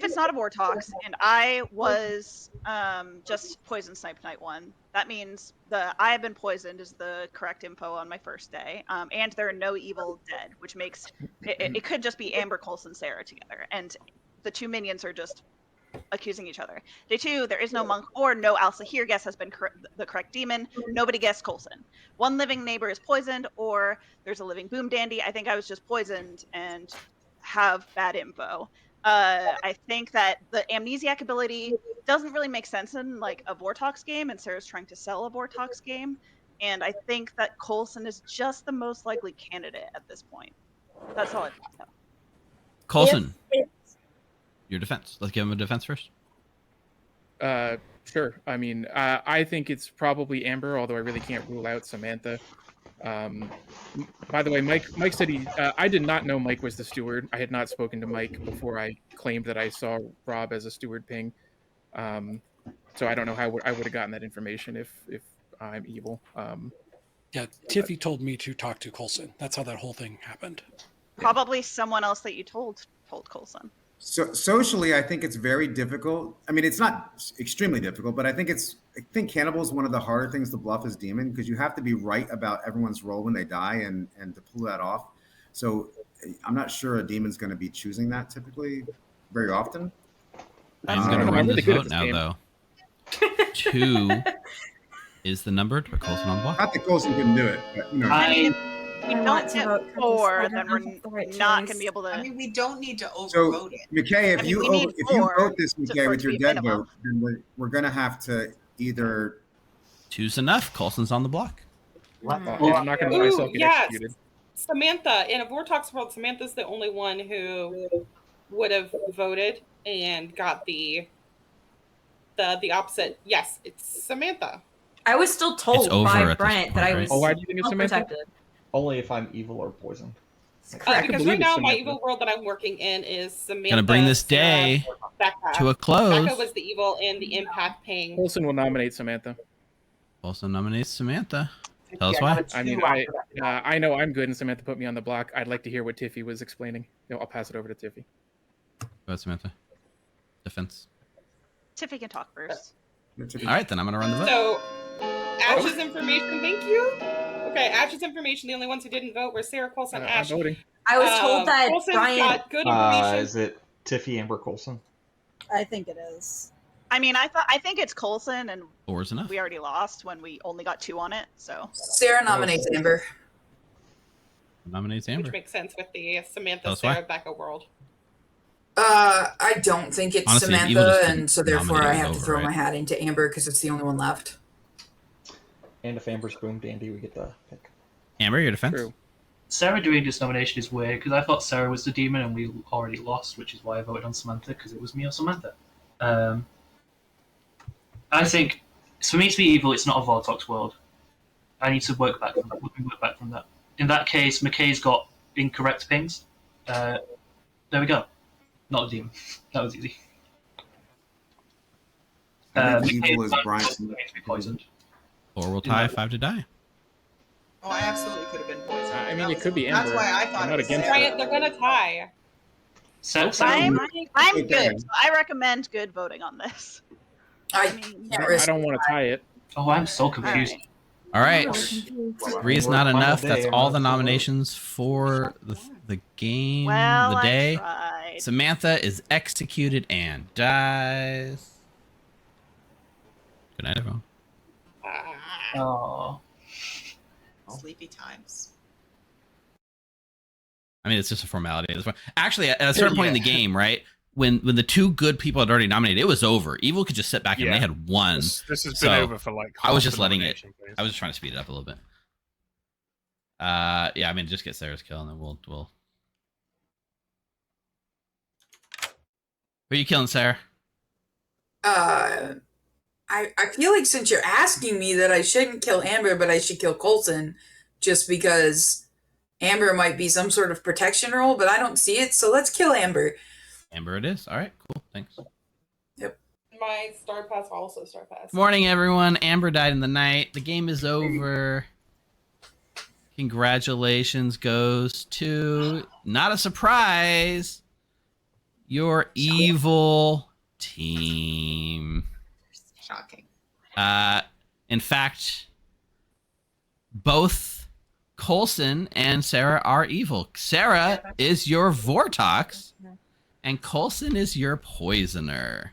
it's not a Vortox and I was just poison sniped night one, that means I have been poisoned is the correct info on my first day, and there are no evil dead, which makes it could just be Amber, Coulson, Sarah together, and the two minions are just accusing each other. Day two, there is no monk or no Alzahir guess has been the correct demon. Nobody guessed Coulson. One living neighbor is poisoned, or there's a living boom dandy. I think I was just poisoned and have bad info. I think that the amnesiac ability doesn't really make sense in like a Vortox game, and Sarah's trying to sell a Vortox game. And I think that Coulson is just the most likely candidate at this point. That's all I think. So. Coulson, your defense. Let's give him a defense first. sure. I mean, I think it's probably Amber, although I really can't rule out Samantha. By the way, Mike said I did not know Mike was the steward. I had not spoken to Mike before I claimed that I saw Rob as a steward ping. So I don't know how I would have gotten that information if I'm evil. Yeah, Tiffy told me to talk to Coulson. That's how that whole thing happened. Probably someone else that you told Coulson. So socially, I think it's very difficult. I mean, it's not extremely difficult, but I think Cannibal is one of the harder things to bluff as demon because you have to be right about everyone's role when they die and to pull that off. So I'm not sure a demon's going to be choosing that typically very often. I'm going to run this vote now, though. 2 is the number to Coulson on block. Not that Coulson couldn't do it, but you know. we I don't want to get vote for this. I 4, don't then know we're if it's the right not choice. going to be able to. I mean, we don't need to So, overvote it. McKay, I if mean, we you need if you 4 vote this, for McKay, it with to your be dead minimum. vote, then we're gonna have to either. Two's enough. Colson's on the block. I'm not going to let myself get executed. Samantha, in a Vortox world, Samantha's the only one who would have voted and got the opposite. Yes, it's Samantha. I was still told over by at this Bryant that point, I right? was Oh, why do you think it's Samantha? unprotected. Only if I'm evil or poisoned. Because believe right it's now, my Samantha. evil world that I'm working in is Samantha. Gonna bring this Sarah, day Becca. to a close. Becca was the evil and the empath ping. Colson will nominate Samantha. Also nominates Samantha. Tell us why. I mean, I know I'm good, and Samantha put me on the block. I'd like to hear what Tiffy was explaining. I'll pass it over to Tiffy. Go ahead, Samantha. Defense. Tiffy can talk first. All right, then I'm gonna run the vote. So, Ash's information, thank you. Okay, Ash's information, the only ones who didn't vote were Sarah, Colson, and I'm Ash. voting. I was told that Colson Bryant. got good information. Is it Tiffy, Amber, Colson? I think it is. I mean, I think it's Colson, and 4's enough. we already lost when we only got 2 on it. So Sarah nominates Amber. Nominates Amber. Which makes sense with the Samantha, Tell us why. Sarah, Becca world. I don't think it's Honestly, Evil Samantha, just and so therefore nominated I have to over, throw right? my hat into Amber because it's the only one left. And if Amber's boom dandy, we get the pick. Amber, your defense. True. Sarah doing this nomination is weird because I thought Sarah was the demon and we already lost, which is why I voted on Samantha because it was me or Samantha. I think for me to be evil, it's not a Vortox world. I need to work back from that. Work back from that. In that case, McKay's got incorrect pings. There we go. Not a demon. That was easy. I think McKay evil is Brian. to be poisoned. 4 will tie, 5 to die. Oh, I absolutely could have been poisoned. I mean, it could be Amber. That's why I thought I'm it not was against Sarah. Bryant, they're gonna tie. I'm Okay. good. So I recommend good voting on this. I mean, can't I risk. don't want to tie it. Oh, I'm so confused. All right. I'm confused. 3 is not enough. That's all the nominations for the game, Well, the I day. tried. Samantha is executed and dies. Good night, everyone. Oh. Sleepy times. I mean, it's just a formality at this point. Actually, at a certain point in the game, right, when the 2 good people had already nominated, it was over. Evil could just sit back and Yeah. they had won. This has So, been over for like. I was half just the letting it. nomination phase. I was just trying to speed it up a little bit. Yeah, I mean, just get Sarah's kill and then we'll. Who are you killing, Sarah? I feel like since you're asking me that I shouldn't kill Amber, but I should kill Colson, just because Amber might be some sort of protection role, but I don't see it, so let's kill Amber. Amber it is. All right, cool. Thanks. My star pass also star pass. Morning, everyone. Amber died in the night. The game is over. Congratulations goes to, not a surprise, your evil team. Shocking. In fact, both Colson and Sarah are evil. Sarah is your Vortox, and Colson is your poisoner.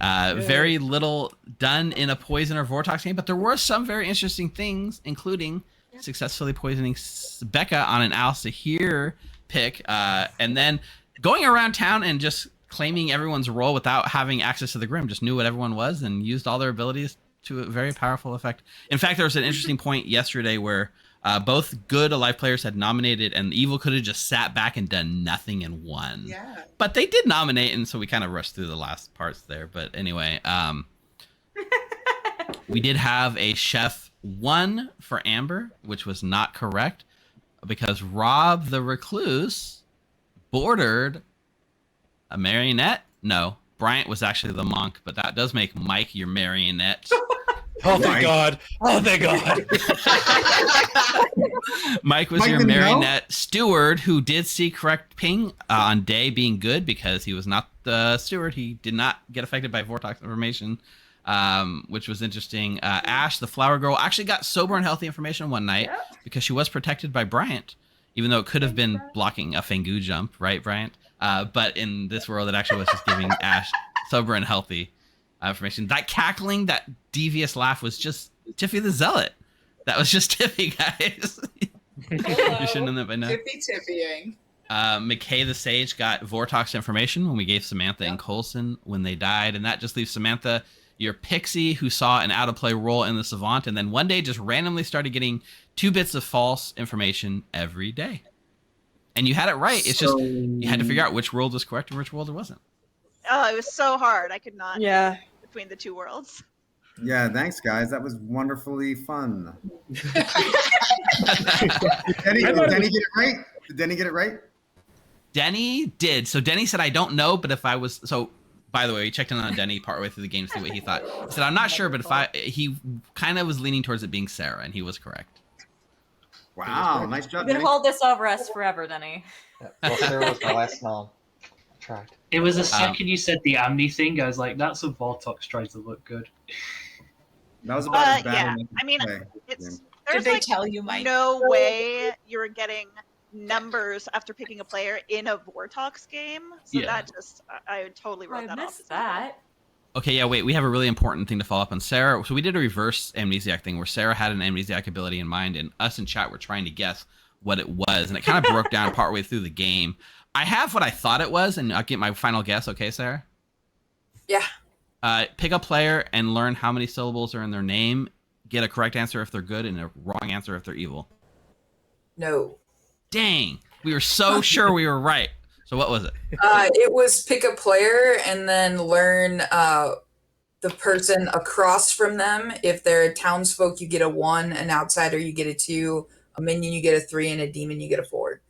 Very little done in a poison or Vortox game, but there were some very interesting things, including successfully poisoning Becca on an Al-Sahir pick, and then going around town and just claiming everyone's role without having access to the Grim, just knew what everyone was and used all their abilities to a very powerful effect. In fact, there was an interesting point yesterday where both good alive players had nominated, and Evil could have just sat back and done nothing and won. Yeah. But they did nominate, and so we kind of rushed through the last parts there. But anyway, we did have a Chef 1 for Amber, which was not correct because Rob the Recluse bordered a marionette. No, Bryant was actually the monk, but that does make Mike your marionette. Oh, thank God. Oh, thank God. Mike was Mike your didn't know? marionette steward who did see correct ping on day being good because he was not the steward. He did not get affected by Vortox information, which was interesting. Ash, the flower girl, actually got sober and healthy information one night because she was protected by Bryant, even though it could have been blocking a Fengu jump, right, Bryant? But in this world, it actually was just giving Ash sober and healthy information. That cackling, that devious laugh was just Tiffy the Zealot. That was just Tiffy, guys. You should know that by now. Tiffying. McKay the Sage got Vortox information when we gave Samantha and Coulson when they died, and that just leaves Samantha, your pixie, who saw an out-of-play roll in the Savant, and then one day just randomly started getting 2 bits of false information every day. And you had it right. It's just you had to figure out which world was correct and which world it wasn't. Oh, it was so hard. I could not. Yeah. Between the 2 worlds. Yeah, thanks, guys. That was wonderfully fun. Did Denny get it right? Did Denny get it right? Denny did. So Denny said, I don't know, but if I was... So, by the way, we checked in on Denny partway through the game to see what he thought. He said, I'm not sure, but he kind of was leaning towards it being Sarah, and he was correct. Wow, nice job, You can hold this over us forever, Denny. Well, Sarah was my last nom. I tried. It was the second you said the Amni thing, I was like, that's what Vortox tries to look good. That was about as bad Yeah. as I mean, play. there's Did they like tell you, Mike? no way you were getting numbers after picking a player in a Vortox game. So Yeah. that just, I totally wrote that off. Missed that. Okay, yeah, wait. We have a really important thing to follow up on Sarah. So we did a reverse amnesiac thing where Sarah had an amnesiac ability in mind, and us in chat were trying to guess what it was, and it kind of broke down partway through the game. I have what I thought it was, and I'll get my final guess. Okay, Sarah? Yeah. Pick a player and learn how many syllables are in their name. Get a correct answer if they're good, and a wrong answer if they're evil. No. Dang, we were so sure we were right. So what was it? It was pick a player and then learn the person across from them. If they're a townsfolk, you get a 1, an outsider, you get a 2, a minion, you get a 3, and a demon, you get a 4.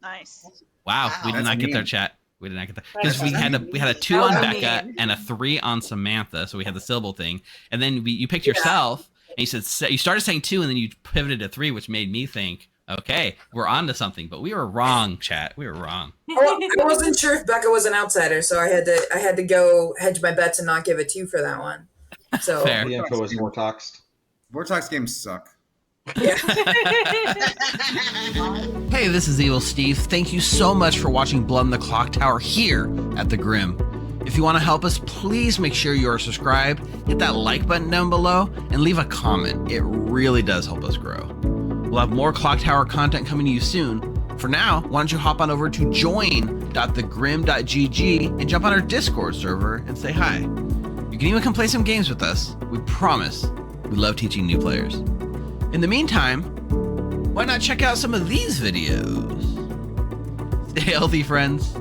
Nice. Wow, we did That's not get their mean. chat. We did not get that because we had a 2 on That was Becca mean. and a 3 on Samantha. So we had the syllable thing, and then you picked yourself, and you said you started saying 2, and then you pivoted to 3, which made me think, okay, we're on to something. But we were wrong, chat. We were wrong. Well, I wasn't sure if Becca was an outsider, so I had to go hedge my bets and not give a 2 for that one. So Fair. The info was Vortoxed. Vortox games suck. yeah. Hey, this is Evil Steve. Thank you so much for watching Blood in the Clocktower here at the Grim. If you want to help us, please make sure you are subscribed, hit that like button down below, and leave a comment. It really does help us grow. We'll have more Clocktower content coming to you soon. For now, why don't you hop on over to join.thegrim.gg and jump on our Discord server and say hi. You can even come play some games with us. We promise we love teaching new players. In the meantime, why not check out some of these videos? Stay healthy, friends.